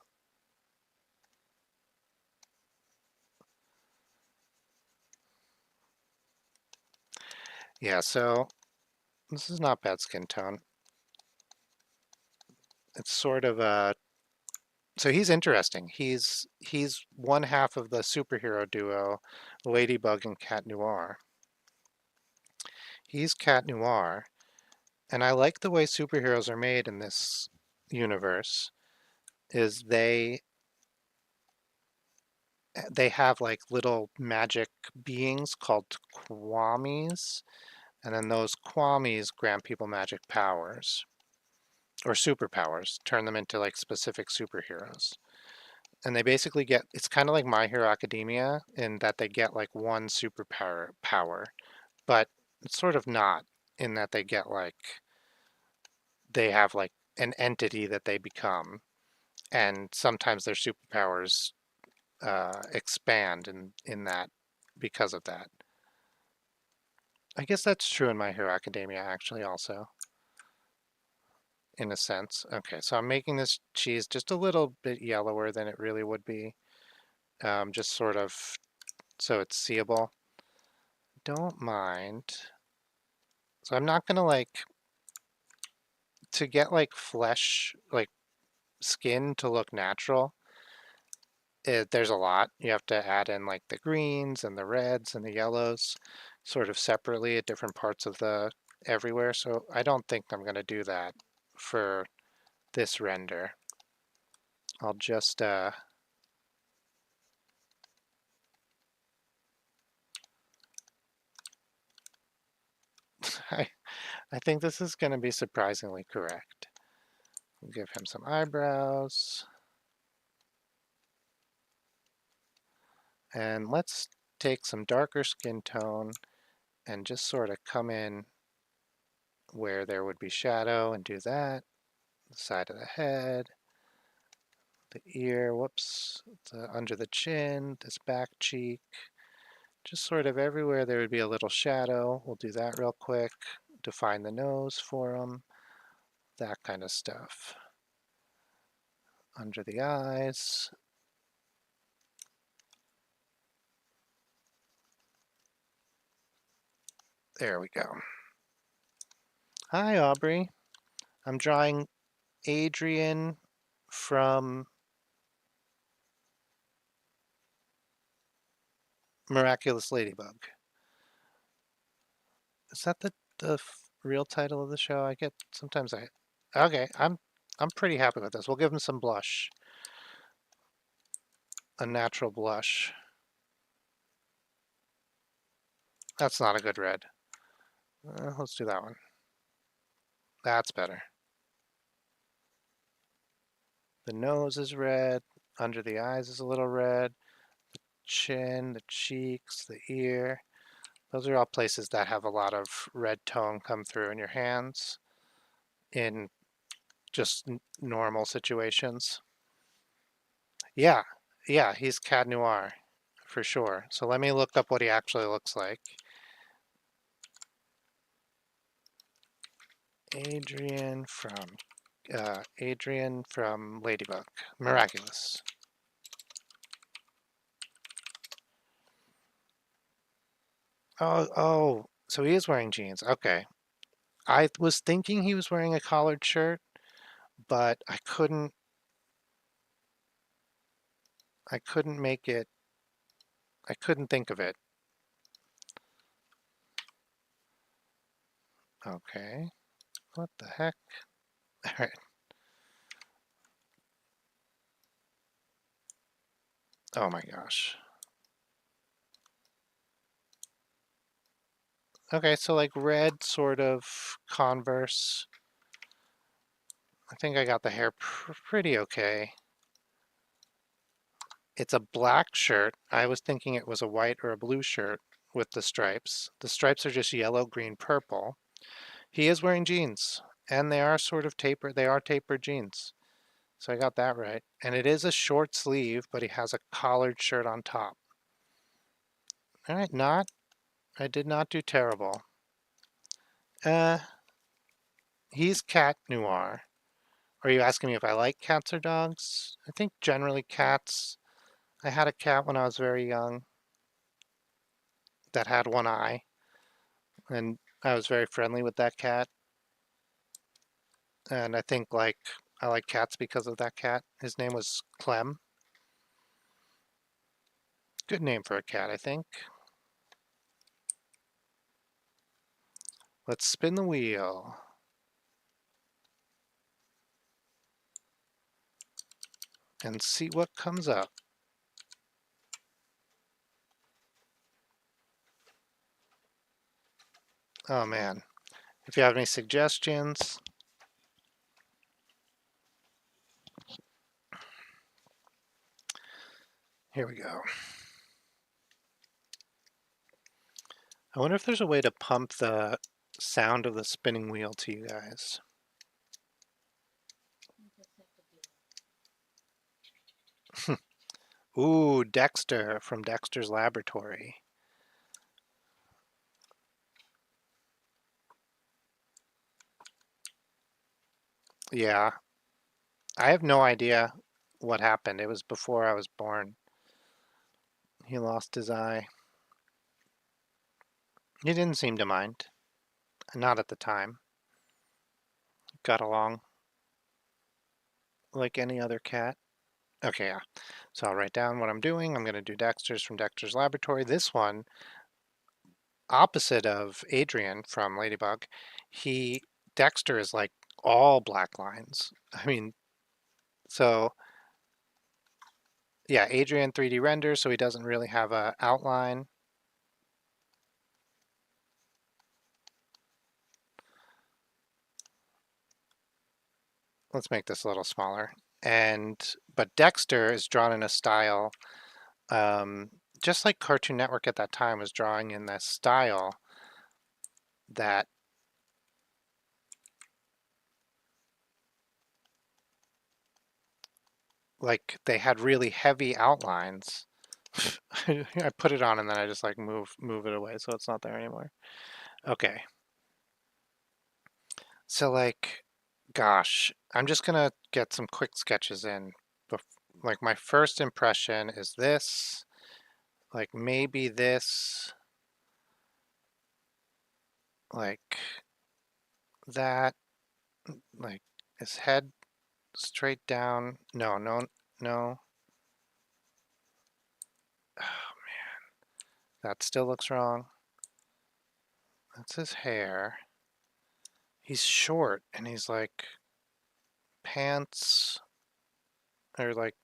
Yeah, so this is not bad skin tone. It's sort of a, so he's interesting. He's one half of the superhero duo, Ladybug and Cat Noir. He's Cat Noir, and I like the way superheroes are made in this universe. Is they have like little magic beings called kwamis, and then those kwamis grant people magic powers or superpowers, turn them into like specific superheroes. And they basically get, it's kind of like My Hero Academia in that they get like one power, but it's sort of not, in that they get like, they have like an entity that they become, and sometimes their superpowers expand in that because of that. I guess that's true in My Hero Academia actually also, in a sense. Okay, so I'm making this cheese just a little bit yellower than it really would be, just sort of so it's seeable. Don't mind. So I'm not gonna like, to get like flesh, like skin to look natural, there's a lot. You have to add in like the greens and the reds and the yellows sort of separately at different parts of the everywhere. So I don't think I'm gonna do that for this render. I'll just I, I think this is going to be surprisingly correct. We'll give him some eyebrows. And let's take some darker skin tone and just sort of come in where there would be shadow and do that. The side of the head, the ear, whoops, under the chin, this back cheek. Just sort of everywhere there would be a little shadow. We'll do that real quick. Define the nose for him. That kind of stuff. Under the eyes. There we go. Hi, Aubrey. I'm drawing Adrian from Miraculous Ladybug. Is that the real title of the show? I get sometimes I. Okay, I'm pretty happy with this. We'll give him some blush, a natural blush. That's not a good red. Let's do that one. That's better. The nose is red. Under the eyes is a little red. The chin, the cheeks, the ear. Those are all places that have a lot of red tone come through in your hands in just normal situations. Yeah, yeah, he's Cat Noir for sure. So let me look up what he actually looks like. Adrian from Ladybug, Miraculous. Oh, so he is wearing jeans. Okay. I was thinking he was wearing a collared shirt, but I couldn't make it, I couldn't think of it. Okay. What the heck? All right. Oh my gosh. Okay, so like red sort of Converse. I think I got the hair pretty okay. It's a black shirt. I was thinking it was a white or a blue shirt with the stripes. The stripes are just yellow, green, purple. He is wearing jeans, and they are sort of tapered. They are tapered jeans. So I got that right. And it is a short sleeve, but he has a collared shirt on top. All right, I did not do terrible. Uh, he's Cat Noir. Are you asking me if I like cats or dogs? I think generally cats. I had a cat when I was very young that had one eye, and I was very friendly with that cat. And I think like I like cats because of that cat. His name was Clem. Good name for a cat, I think. Let's spin the wheel and see what comes up. Oh man. If you have any suggestions, here we go. I wonder if there's a way to pump the sound of the spinning wheel to you guys. Ooh, Dexter from Dexter's Laboratory. Yeah, I have no idea what happened. It was before I was born. He lost his eye. He didn't seem to mind. Not at the time. Got along like any other cat. Okay, yeah. So I'll write down what I'm doing. I'm going to do Dexter's from Dexter's Laboratory. This one, opposite of Adrian from Ladybug, Dexter is like all black lines. I mean, so yeah, Adrian 3D render, so he doesn't really have a outline. let's make this a little smaller. But Dexter is drawn in a style, um, just like Cartoon Network at that time was drawing in this style that like they had really heavy outlines. I put it on and then I just like move it away so it's not there anymore. Okay. So like, gosh, I'm just gonna get some quick sketches in. Like my first impression is this, like maybe this, like that, like his head straight down. No, no, no. Oh, that still looks wrong. That's his hair. He's short and he's like pants or like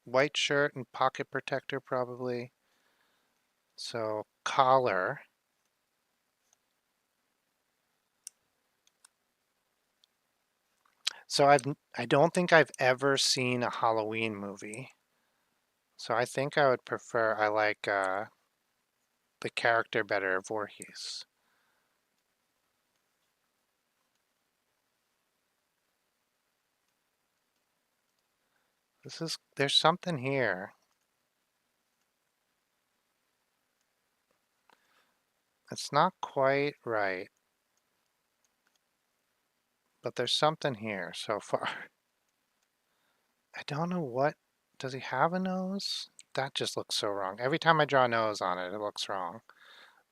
white shirt and pocket protector probably. So collar. So I don't think I've ever seen a Halloween movie. So I think I would prefer I like the character better, Voorhees. There's something here. It's not quite right, but there's something here so far. I don't know what, does he have a nose? That just looks so wrong. Every time I draw a nose on it, it looks wrong.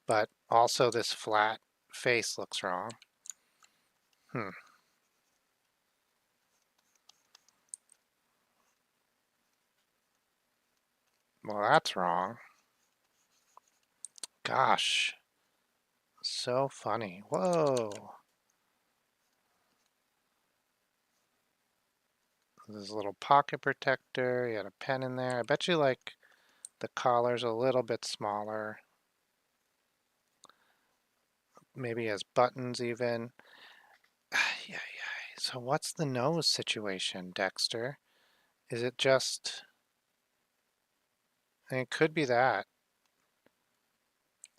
But also this flat face looks wrong. Hmm, well that's wrong. Gosh, so funny. Whoa. There's a little pocket protector. You had a pen in there. I bet you like the collar's a little bit smaller. Maybe has buttons even. Yeah, yeah. So what's the nose situation, Dexter? Is it just, it could be that.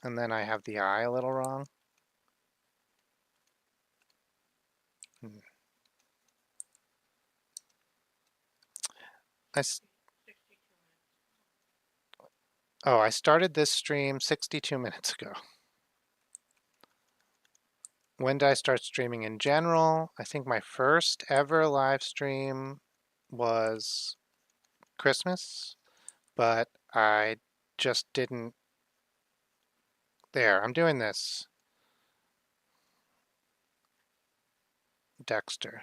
And then I have the eye a little wrong. Hmm. I, oh, I started this stream 62 minutes ago. When did I start streaming in general? I think my first ever live stream was Christmas, but I just didn't. There, I'm doing this, Dexter.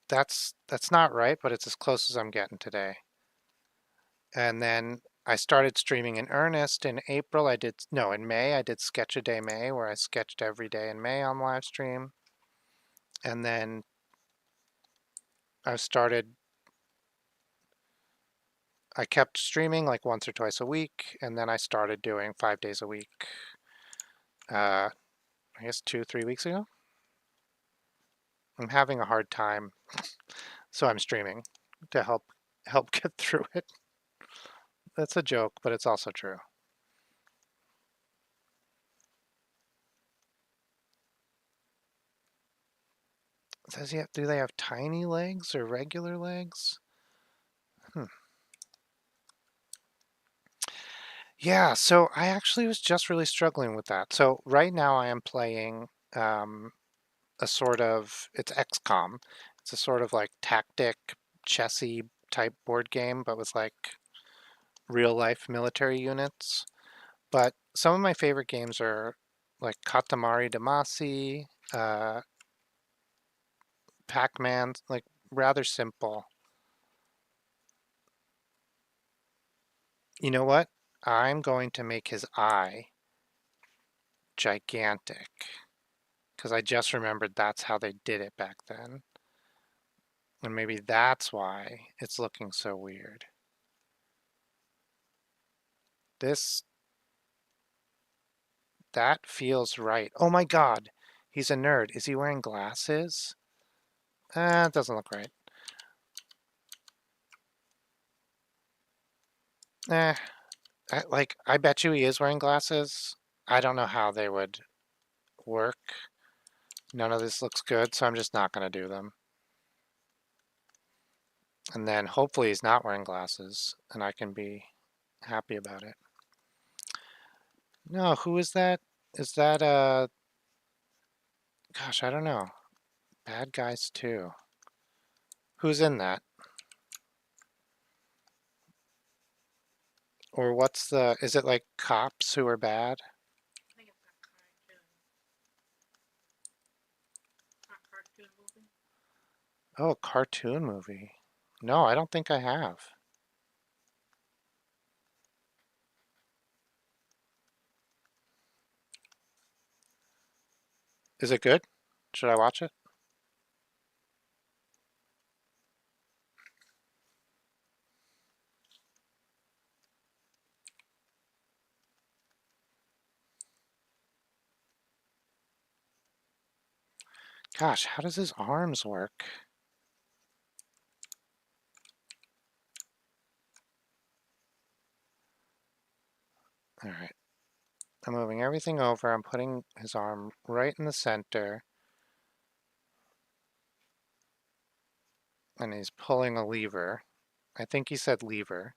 That's not right, but it's as close as I'm getting today. And then I started streaming in earnest in April. No, in May, I did Sketch a Day May, where I sketched every day in May on live stream. And then I started, I kept streaming like once or twice a week, and then I started doing 5 days a week, I guess 2, 3 weeks ago. I'm having a hard time, so I'm streaming to help get through it. That's a joke, but it's also true. Do they have tiny legs or regular legs? Hmm. Yeah, so I actually was just really struggling with that. So right now I am playing a sort of, it's XCOM. It's a sort of like tactic, chessy type board game, but with like real life military units. But some of my favorite games are like Katamari Damacy, Pac-Man, like rather simple. You know what? I'm going to make his eye gigantic because I just remembered that's how they did it back then. And maybe that's why it's looking so weird. This, that feels right. Oh my God. He's a nerd. Is he wearing glasses? It doesn't look right. Eh, I bet you he is wearing glasses. I don't know how they would work. None of this looks good, so I'm just not going to do them. And then hopefully he's not wearing glasses, and I can be happy about it. No, who is that? Is that, gosh, I don't know. Bad Guys 2. Who's in that? Or what's the, is it like cops who are bad? Oh, a cartoon movie. No, I don't think I have. Is it good? Should I watch it? Gosh, how does his arms work? All right. I'm moving everything over. I'm putting his arm right in the center. And he's pulling a lever. I think he said lever.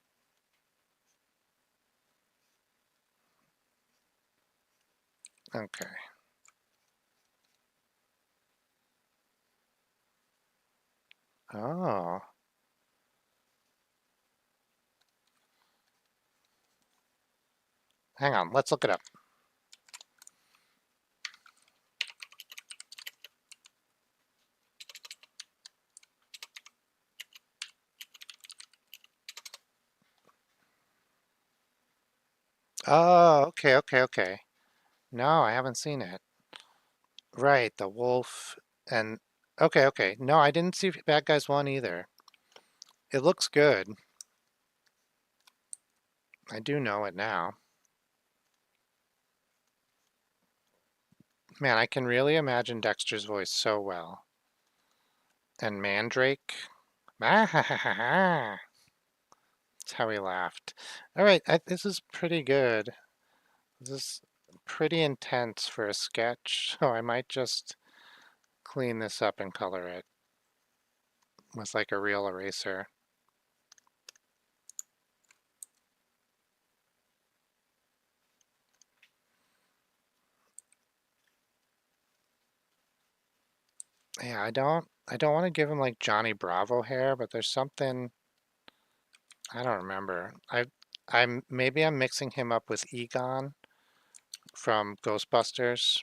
Okay. Oh. Hang on, let's look it up. Oh, okay. No, I haven't seen it. Right, the wolf and okay. No, I didn't see Bad Guys 1 either. It looks good. I do know it now. Man, I can really imagine Dexter's voice so well. And Mandrake. Ah, ha, ha, ha, ha. That's how he laughed. All right, this is pretty good. This is pretty intense for a sketch, so I might just clean this up and color it with like a real eraser. Yeah, I don't want to give him like Johnny Bravo hair, but there's something I don't remember. Maybe I'm mixing him up with Egon from Ghostbusters.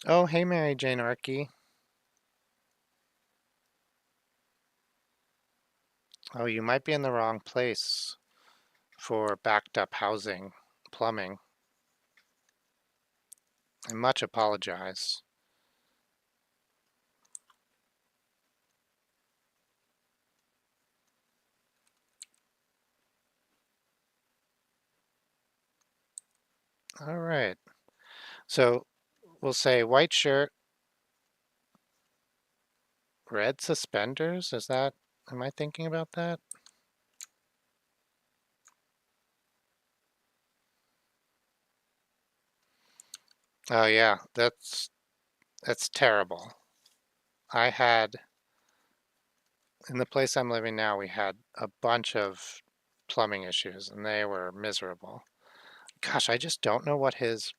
Oh, hey Mary Jane Archie. Oh, you might be in the wrong place for backed up housing, plumbing. I much apologize. All right. So we'll say white shirt, red suspenders. Is that, am I thinking about that? Oh yeah, that's terrible. I had, in the place I'm living now, we had a bunch of plumbing issues and they were miserable. Gosh, I just don't know what his,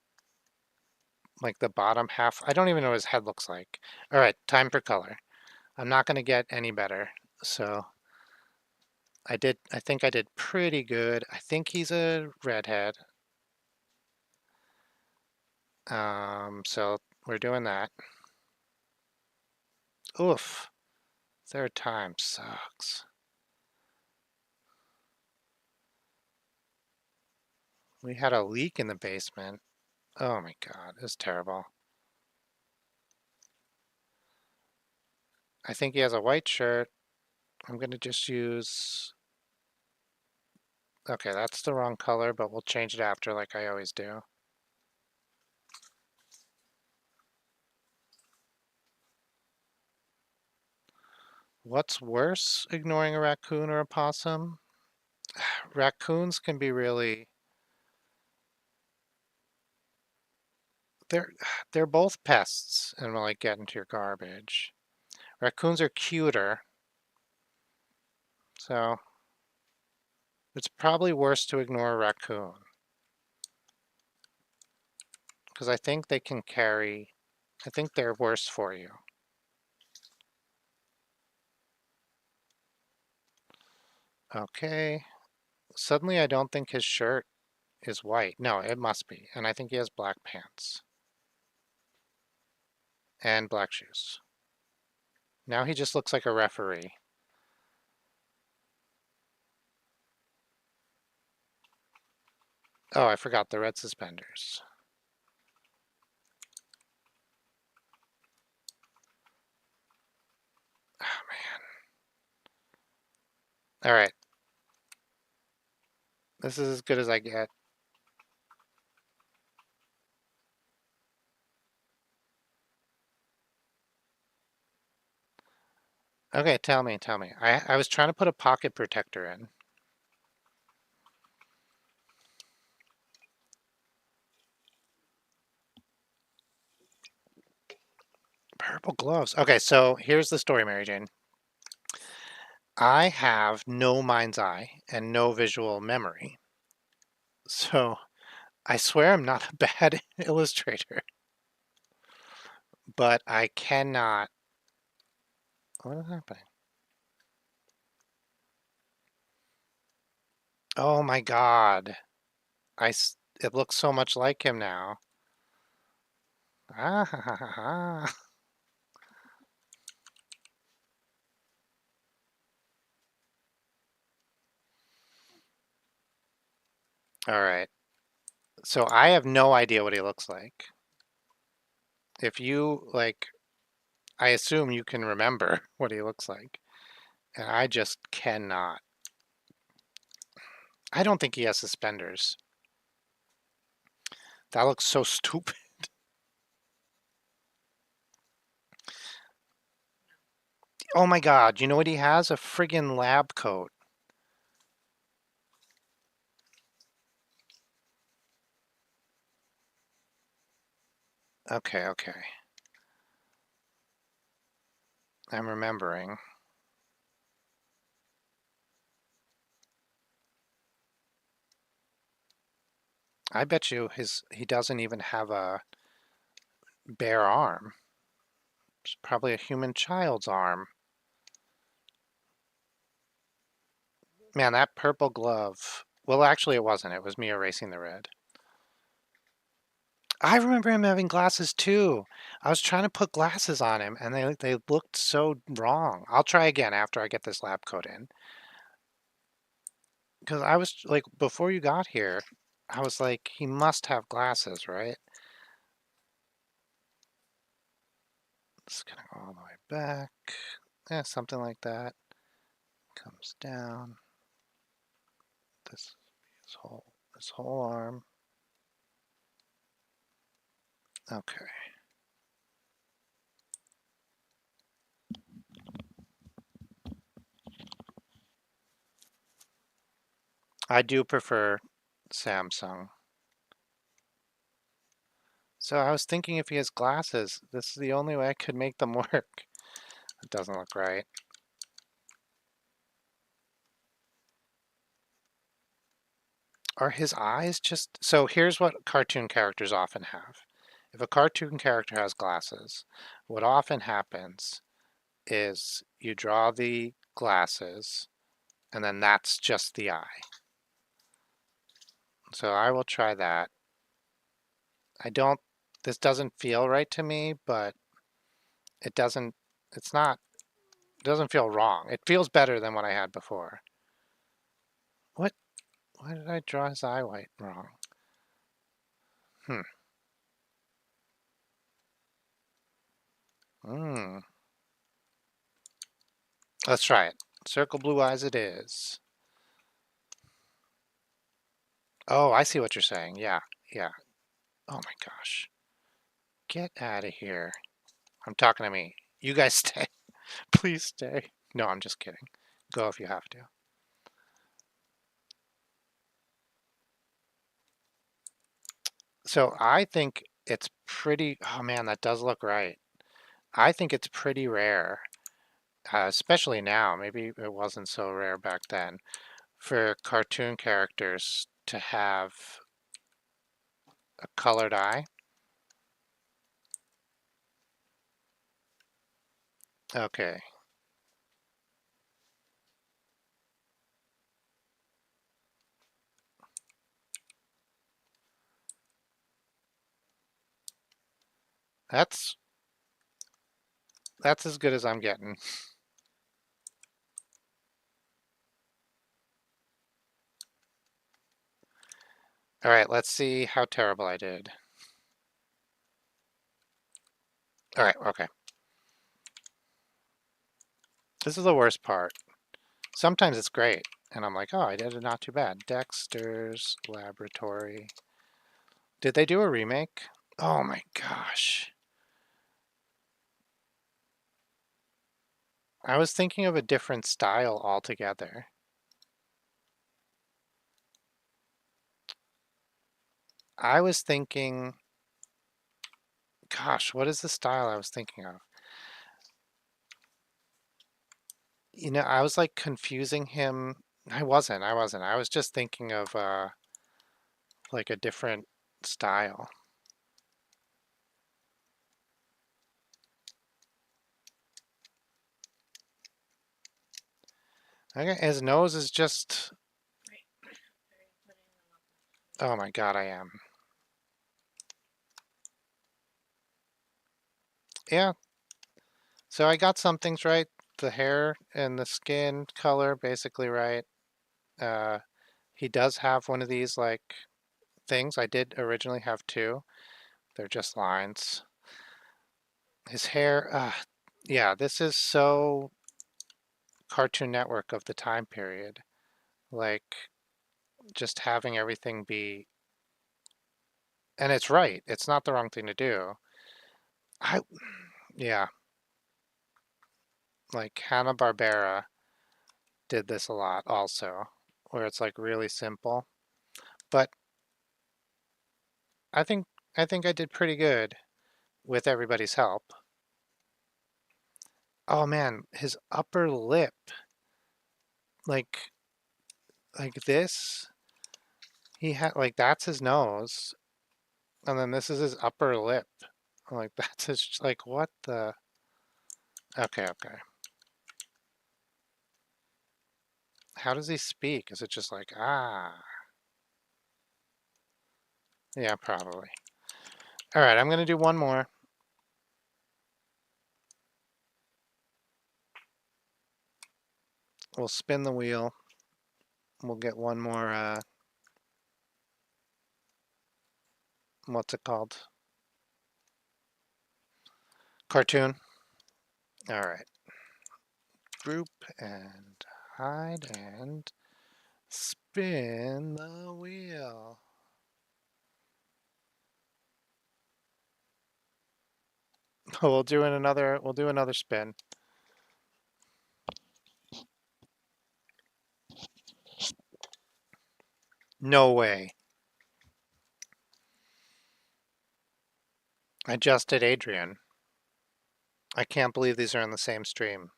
like the bottom half, I don't even know what his head looks like. All right, time for color. I'm not going to get any better. So I think I did pretty good. I think he's a redhead. So we're doing that. Oof, third time sucks. We had a leak in the basement. Oh my God, it's terrible. I think he has a white shirt. I'm gonna just use Okay, that's the wrong color, but we'll change it after like I always do. What's worse, ignoring a raccoon or a possum? Raccoons can be really, they're they're both pests and will like get into your garbage. Raccoons are cuter, so it's probably worse to ignore a raccoon because I think they can carry, I think they're worse for you. Okay, suddenly I don't think his shirt is white. No, it must be, and I think he has black pants and black shoes. Now he just looks like a referee. Oh, I forgot the red suspenders. Oh man. All right. This is as good as I get. Okay, tell me, tell me. I was trying to put a pocket protector in. Purple gloves. Okay, so here's the story, Mary Jane. I have no mind's eye and no visual memory. So I swear I'm not a bad illustrator, but I cannot. What is happening? Oh my God. It looks so much like him now. Ah, ha, ha, ha, ha. All right. So I have no idea what he looks like. If you like, I assume you can remember what he looks like, and I just cannot. I don't think he has suspenders. That looks so stupid. Oh my God, you know what he has? A friggin' lab coat. Okay, okay. I'm remembering. I bet you he doesn't even have a bare arm. It's probably a human child's arm. Man, that purple glove. Well, actually, it wasn't. It was me erasing the red. I remember him having glasses too. I was trying to put glasses on him and they looked so wrong. I'll try again after I get this lab coat in. Because I was like, before you got here, I was like, he must have glasses, right? It's gonna go all the way back. Yeah, something like that. Comes down. This this whole arm. Okay. I do prefer Samsung. So I was thinking if he has glasses, this is the only way I could make them work. It doesn't look right. Are his eyes just... So here's what cartoon characters often have. If a cartoon character has glasses, what often happens is you draw the glasses and then that's just the eye. So I will try that. I don't... This doesn't feel right to me, but it doesn't... It's not... It doesn't feel wrong. It feels better than what I had before. What? Why did I draw his eye white wrong? Hmm. Hmm. Let's try it. Circle blue eyes it is. Oh, I see what you're saying. Yeah, yeah. Oh my gosh. Get out of here. I'm talking to me. You guys stay. Please stay. No, I'm just kidding. Go if you have to. So I think it's pretty, oh man, that does look right. I think it's pretty rare, especially now. Maybe it wasn't so rare back then, for cartoon characters to have a colored eye. Okay, that's that's as good as I'm getting. All right, let's see how terrible I did. All right, okay. This is the worst part. Sometimes it's great, and I'm like, oh, I did it not too bad. Dexter's Laboratory. Did they do a remake? Oh my gosh. I was thinking of a different style altogether. I was thinking, gosh, what is the style I was thinking of? You know, I was like confusing him. I wasn't. I was just thinking of like a different style. Okay, his nose is just, oh my God, I am. Yeah, so I got some things right. The hair and the skin color basically right. Uh, he does have one of these like things. I did originally have two. They're just lines. His hair, yeah, this is so Cartoon Network of the time period. Like just having everything be, and it's right. It's not the wrong thing to do. I, yeah, like Hanna-Barbera did this a lot also, where it's like really simple. But I think I think I did pretty good with everybody's help. Oh man, his upper lip, like like this, he had like that's his nose, and then this is his upper lip. Like that's his like what the? Okay, okay. How does he speak? Is it just like ah? Yeah, probably. All right, I'm gonna do one more. We'll spin the wheel. We'll get one more. What's it called? Cartoon. All right. Group and hide and spin the wheel. We'll do another. We'll do another spin. No way. I just did Adrian. I can't believe these are in the same stream.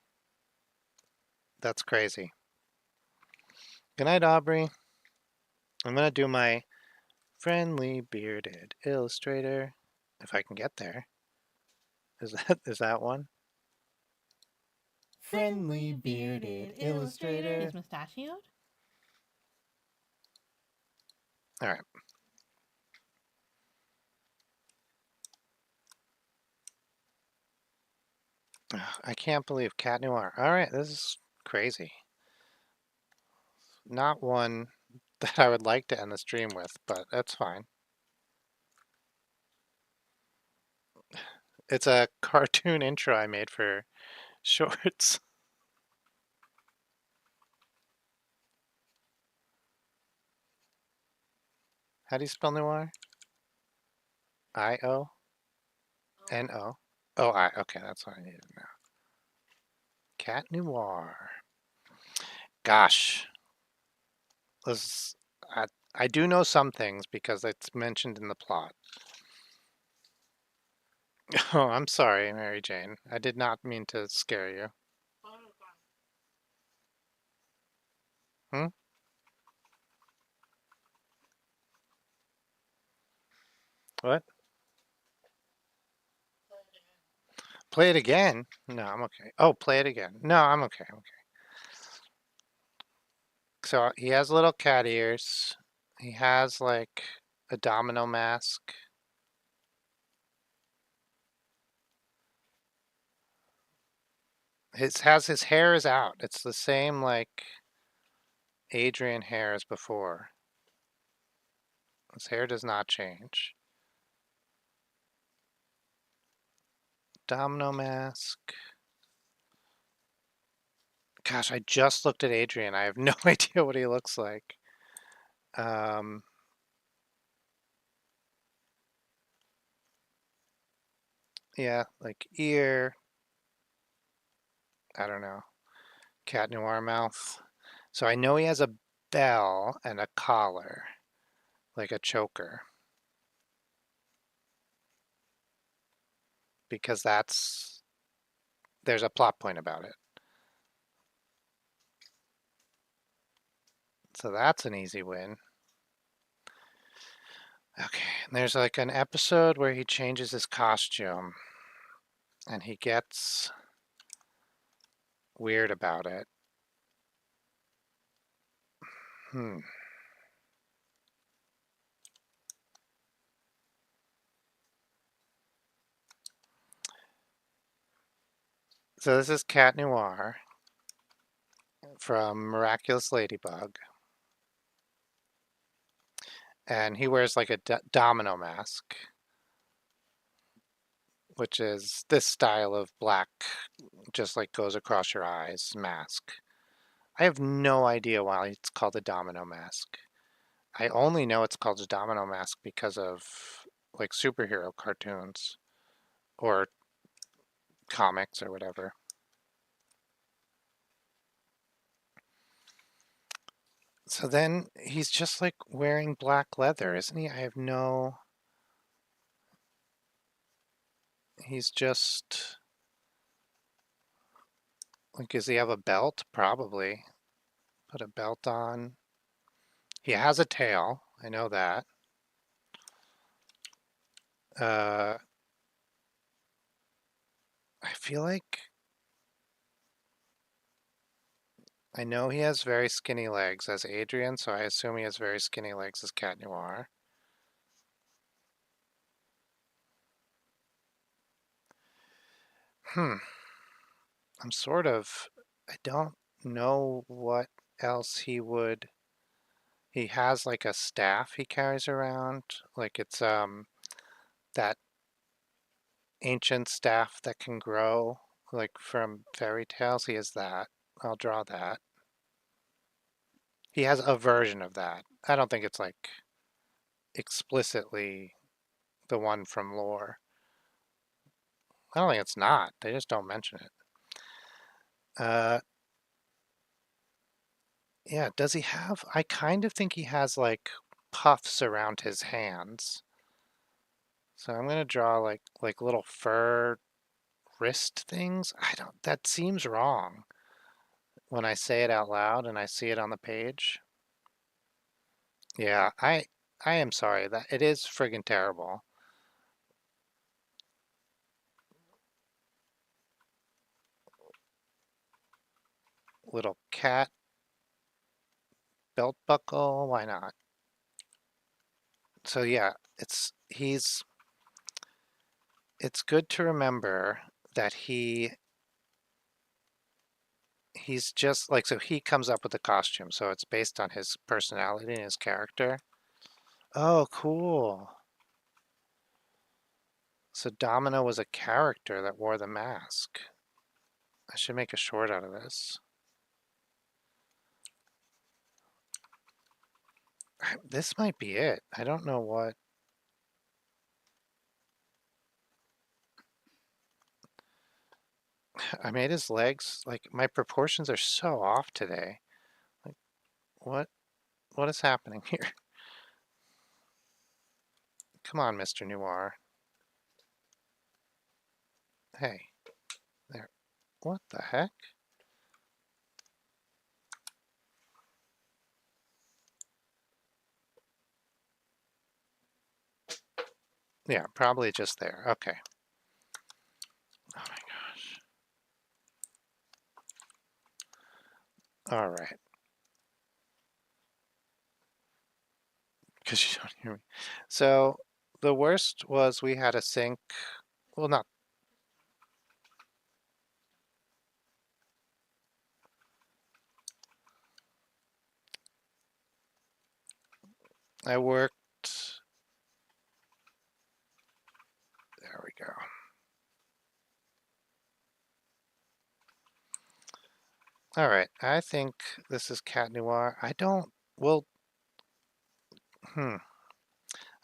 That's crazy. Good night, Aubrey. I'm gonna do my friendly bearded illustrator if I can get there. Is that one? Friendly bearded illustrator. He's mustachioed? All right. I can't believe Cat Noir. All right, this is crazy. Not one that I would like to end the stream with, but that's fine. It's a cartoon intro I made for shorts. How do you spell noir? I-O-N-O? Oh, I. Okay, that's what I needed now. Cat Noir. Gosh, this, I do know some things because it's mentioned in the plot. Oh, I'm sorry, Mary Jane. I did not mean to scare you. Hmm? What? Play it again? No, I'm okay. Oh, play it again. No, I'm okay. I'm okay. So he has little cat ears. He has like a domino mask. His hair is out. It's the same like Adrian hair as before. His hair does not change. Domino mask. Gosh, I just looked at Adrian. I have no idea what he looks like. Um, yeah, like ear. I don't know. Cat noir mouth. So I know he has a bell and a collar, like a choker, because there's a plot point about it. So that's an easy win. Okay, and there's like an episode where he changes his costume and he gets weird about it. Hmm. So this is Cat Noir from Miraculous Ladybug, and he wears like a domino mask, which is this style of black, just like goes across your eyes mask. I have no idea why it's called a domino mask. I only know it's called a domino mask because of like superhero cartoons or comics or whatever. So then he's just like wearing black leather, isn't he? I have no. He's just like, does he have a belt? Probably. Put a belt on. He has a tail. I know that. Uh, I feel like I know he has very skinny legs as Adrian, so I assume he has very skinny legs as Cat Noir. Hmm. I'm sort of. I don't know what else he would. He has like a staff he carries around, like it's that ancient staff that can grow, like from fairy tales. He has that. I'll draw that. He has a version of that. I don't think it's like explicitly the one from lore. I don't think it's not. They just don't mention it. Uh, yeah. Does he have? I kind of think he has like puffs around his hands. So I'm gonna draw like little fur wrist things. I don't. That seems wrong when I say it out loud and I see it on the page. Yeah, I am sorry that it is friggin' terrible. Little cat belt buckle, why not? So yeah, it's good to remember that he's just like so he comes up with the costume, so it's based on his personality and his character. Oh, cool. So Domino was a character that wore the mask. I should make a short out of this. This might be it. I don't know what. I made his legs, like my proportions are so off today. Like what what is happening here? Come on, Mr. Noir. Hey, there. What the heck? Yeah, probably just there. Okay. Oh my gosh. All right. Because you don't hear me. So the worst was we had a sink. Well, not. I worked. There we go. All right. I think this is Cat Noir. I don't. Well, hmm.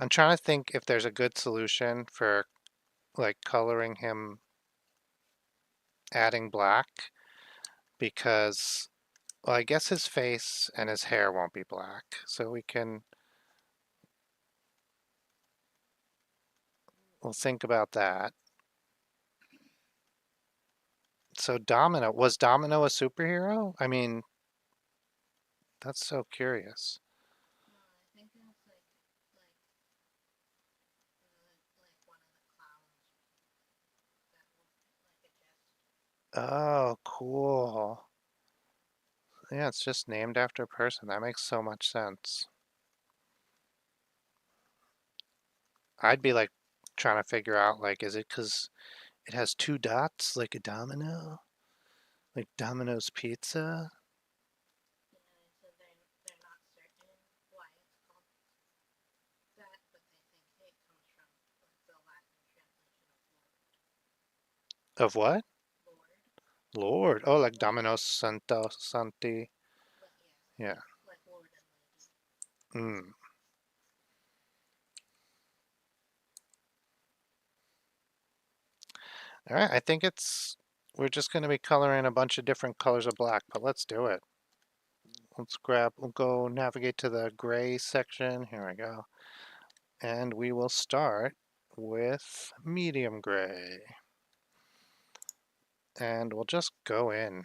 I'm trying to think if there's a good solution for like coloring him, adding black, because well, I guess his face and his hair won't be black, so we'll think about that. So Domino a superhero? I mean, that's so curious. Oh, cool. Yeah, it's just named after a person. That makes so much sense. I'd be like trying to figure out like, is it because it has two dots like a domino? Like Domino's Pizza? Of what? Lord. Oh, like Domino's Santo Santi. Yeah. Mm. All right. I think we're just going to be coloring a bunch of different colors of black, but let's do it. We'll go navigate to the gray section. Here we go. And we will start with medium gray. And we'll just go in.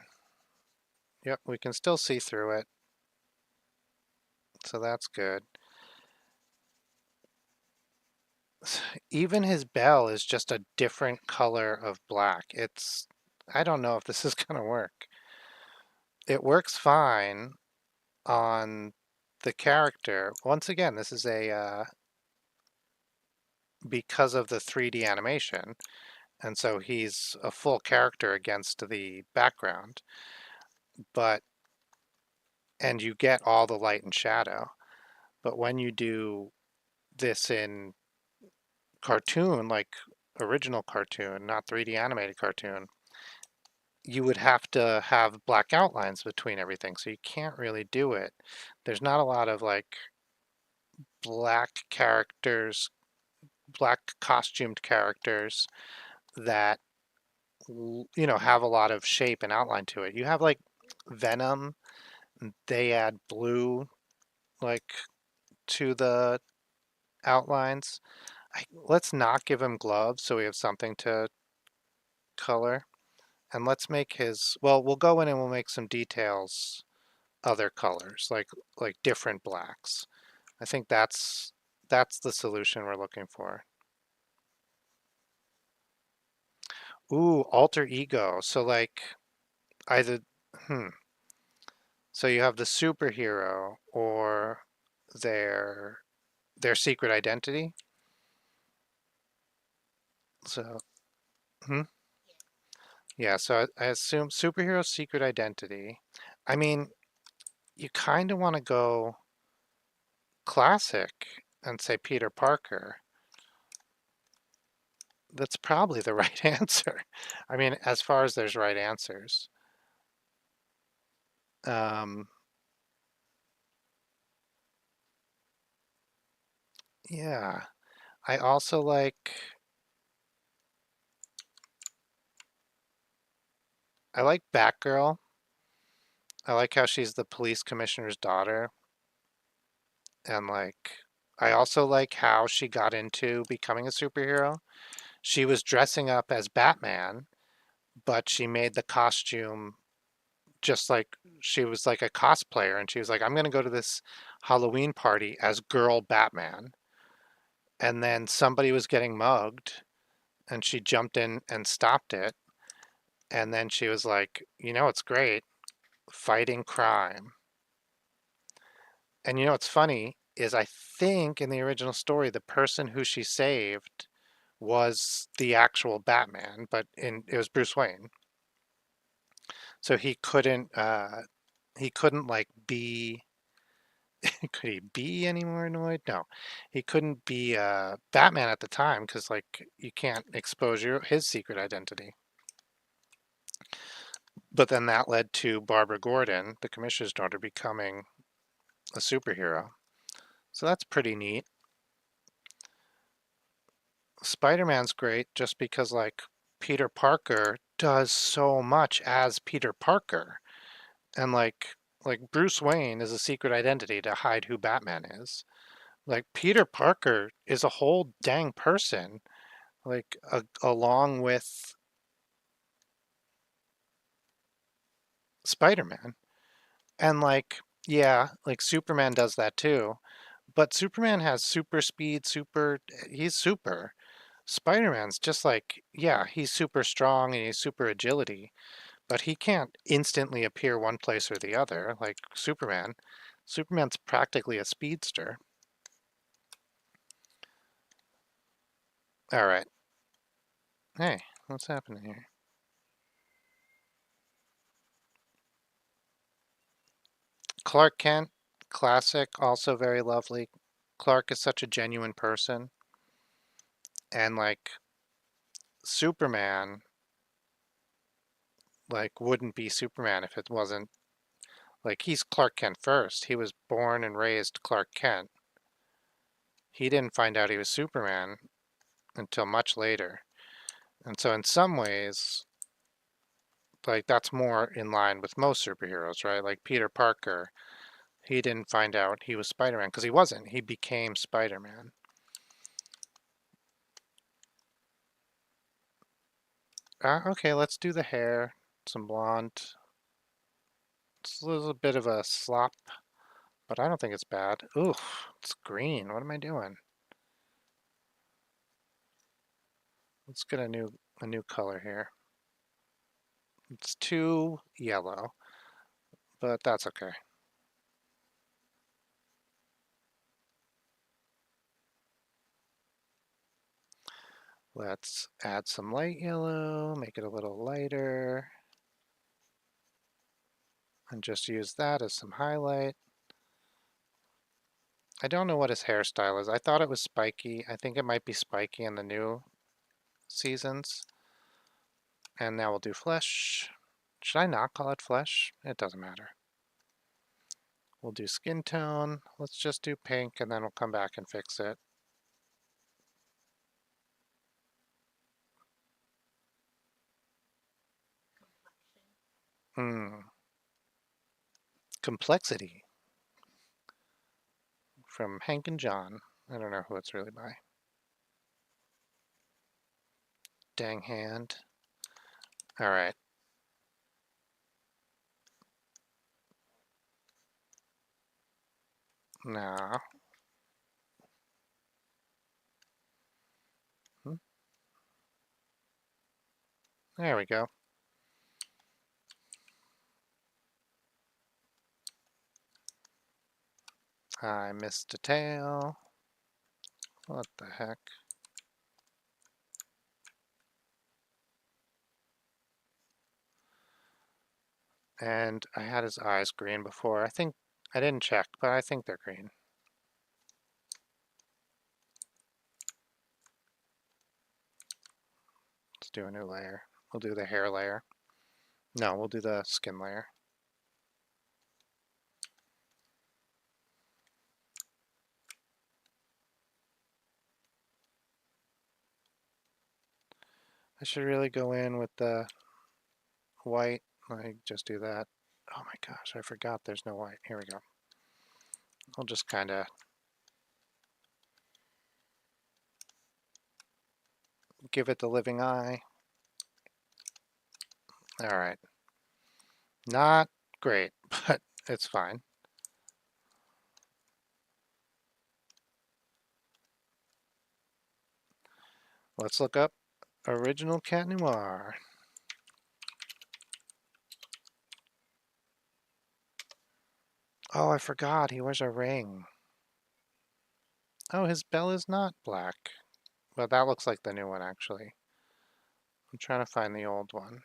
Yep, we can still see through it. So that's good. Even his bell is just a different color of black. I don't know if this is going to work. It works fine on the character. Once again, this is because of the 3D animation. And so he's a full character against the background. But, and you get all the light and shadow. But when you do this in cartoon, like original cartoon, not 3D animated cartoon, you would have to have black outlines between everything. So you can't really do it. There's not a lot of like black characters, black costumed characters that have a lot of shape and outline to it. You have like Venom, they add blue like to the outlines. Let's not give him gloves so we have something to color. And let's make well, we'll go in and we'll make some details other colors, like different blacks. I think that's the solution we're looking for. Ooh, alter ego. So like either hmm. So you have the superhero or their their secret identity. So hmm. Yeah, so I assume superhero secret identity. I mean, you kind of want to go classic and say Peter Parker. That's probably the right answer. I mean, as far as there's right answers. Um, Yeah. I also like I like Batgirl. I like how she's the police commissioner's daughter. And like I also like how she got into becoming a superhero. She was dressing up as Batman, but she made the costume just like she was like a cosplayer and she was like, I'm gonna go to this Halloween party as girl Batman. And then somebody was getting mugged and she jumped in and stopped it. And then she was like, it's great, fighting crime. And what's funny is I think in the original story, the person who she saved was the actual Batman, but it was Bruce Wayne. So he couldn't like be could he be any more annoyed? No, he couldn't be Batman at the time because like you can't expose his secret identity. But then that led to Barbara Gordon, the commissioner's daughter, becoming a superhero. So that's pretty neat. Spider-Man's great just because like Peter Parker does so much as Peter Parker. And like Bruce Wayne is a secret identity to hide who Batman is. Like Peter Parker is a whole dang person, like along with Spider-Man. And like yeah, like Superman does that too. But Superman has super speed, he's super. Spider-Man's just like, yeah, he's super strong and he's super agility, but he can't instantly appear one place or the other like Superman. Superman's practically a speedster. All right. Hey, what's happening here? Clark Kent, classic, also very lovely. Clark is such a genuine person. And like Superman, like wouldn't be Superman if it wasn't like he's Clark Kent first. He was born and raised Clark Kent. He didn't find out he was Superman until much later. And so in some ways, like that's more in line with most superheroes, right? Like Peter Parker, he didn't find out he was Spider-Man because he wasn't. He became Spider-Man. Okay, let's do the hair. Some blonde. It's a little bit of a slop, but I don't think it's bad. Ooh, it's green. What am I doing? Let's get a new color here. It's too yellow, but that's okay. Let's add some light yellow, make it a little lighter, and just use that as some highlight. I don't know what his hairstyle is. I thought it was spiky. I think it might be spiky in the new seasons. And now we'll do flesh. Should I not call it flesh? It doesn't matter. We'll do skin tone. Let's just do pink and then we'll come back and fix it. Hmm. Complexity from Hank and John. I don't know who it's really by. Dang hand. All right. Now, hmm, there we go. I missed a tail. What the heck? And I had his eyes green before. I think I didn't check, but I think they're green. Let's do a new layer. We'll do the hair layer. No, we'll do the skin layer. I should really go in with the white. I just do that. Oh my gosh, I forgot there's no white. Here we go. I'll just kind of give it the living eye. All right. Not great, but it's fine. Let's look up original Cat Noir. Oh, I forgot. He wears a ring. Oh, his bell is not black. Well, that looks like the new one, actually. I'm trying to find the old one.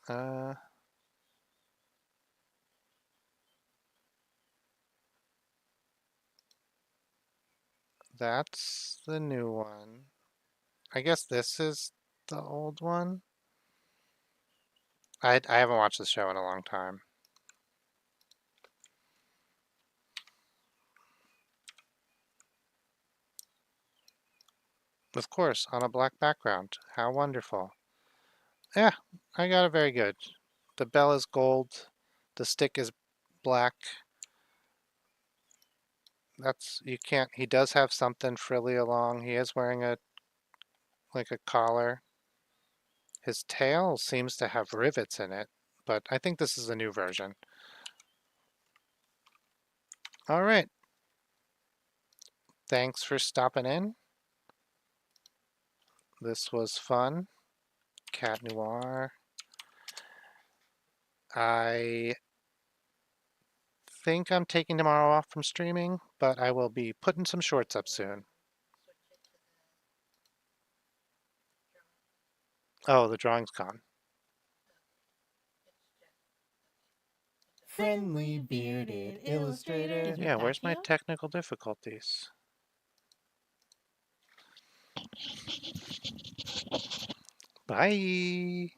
Uh, that's the new one. I guess this is the old one. I haven't watched the show in a long time. Of course, on a black background. How wonderful. Yeah, I got it very good. The bell is gold. The stick is black. That's you can't. He does have something frilly along. He is wearing a like a collar. His tail seems to have rivets in it, but I think this is a new version. All right. Thanks for stopping in. This was fun. Cat Noir. I think I'm taking tomorrow off from streaming, but I will be putting some shorts up soon. Oh, the drawing's gone. Friendly bearded illustrator. Did you Yeah, where's back my him? technical difficulties? Bye.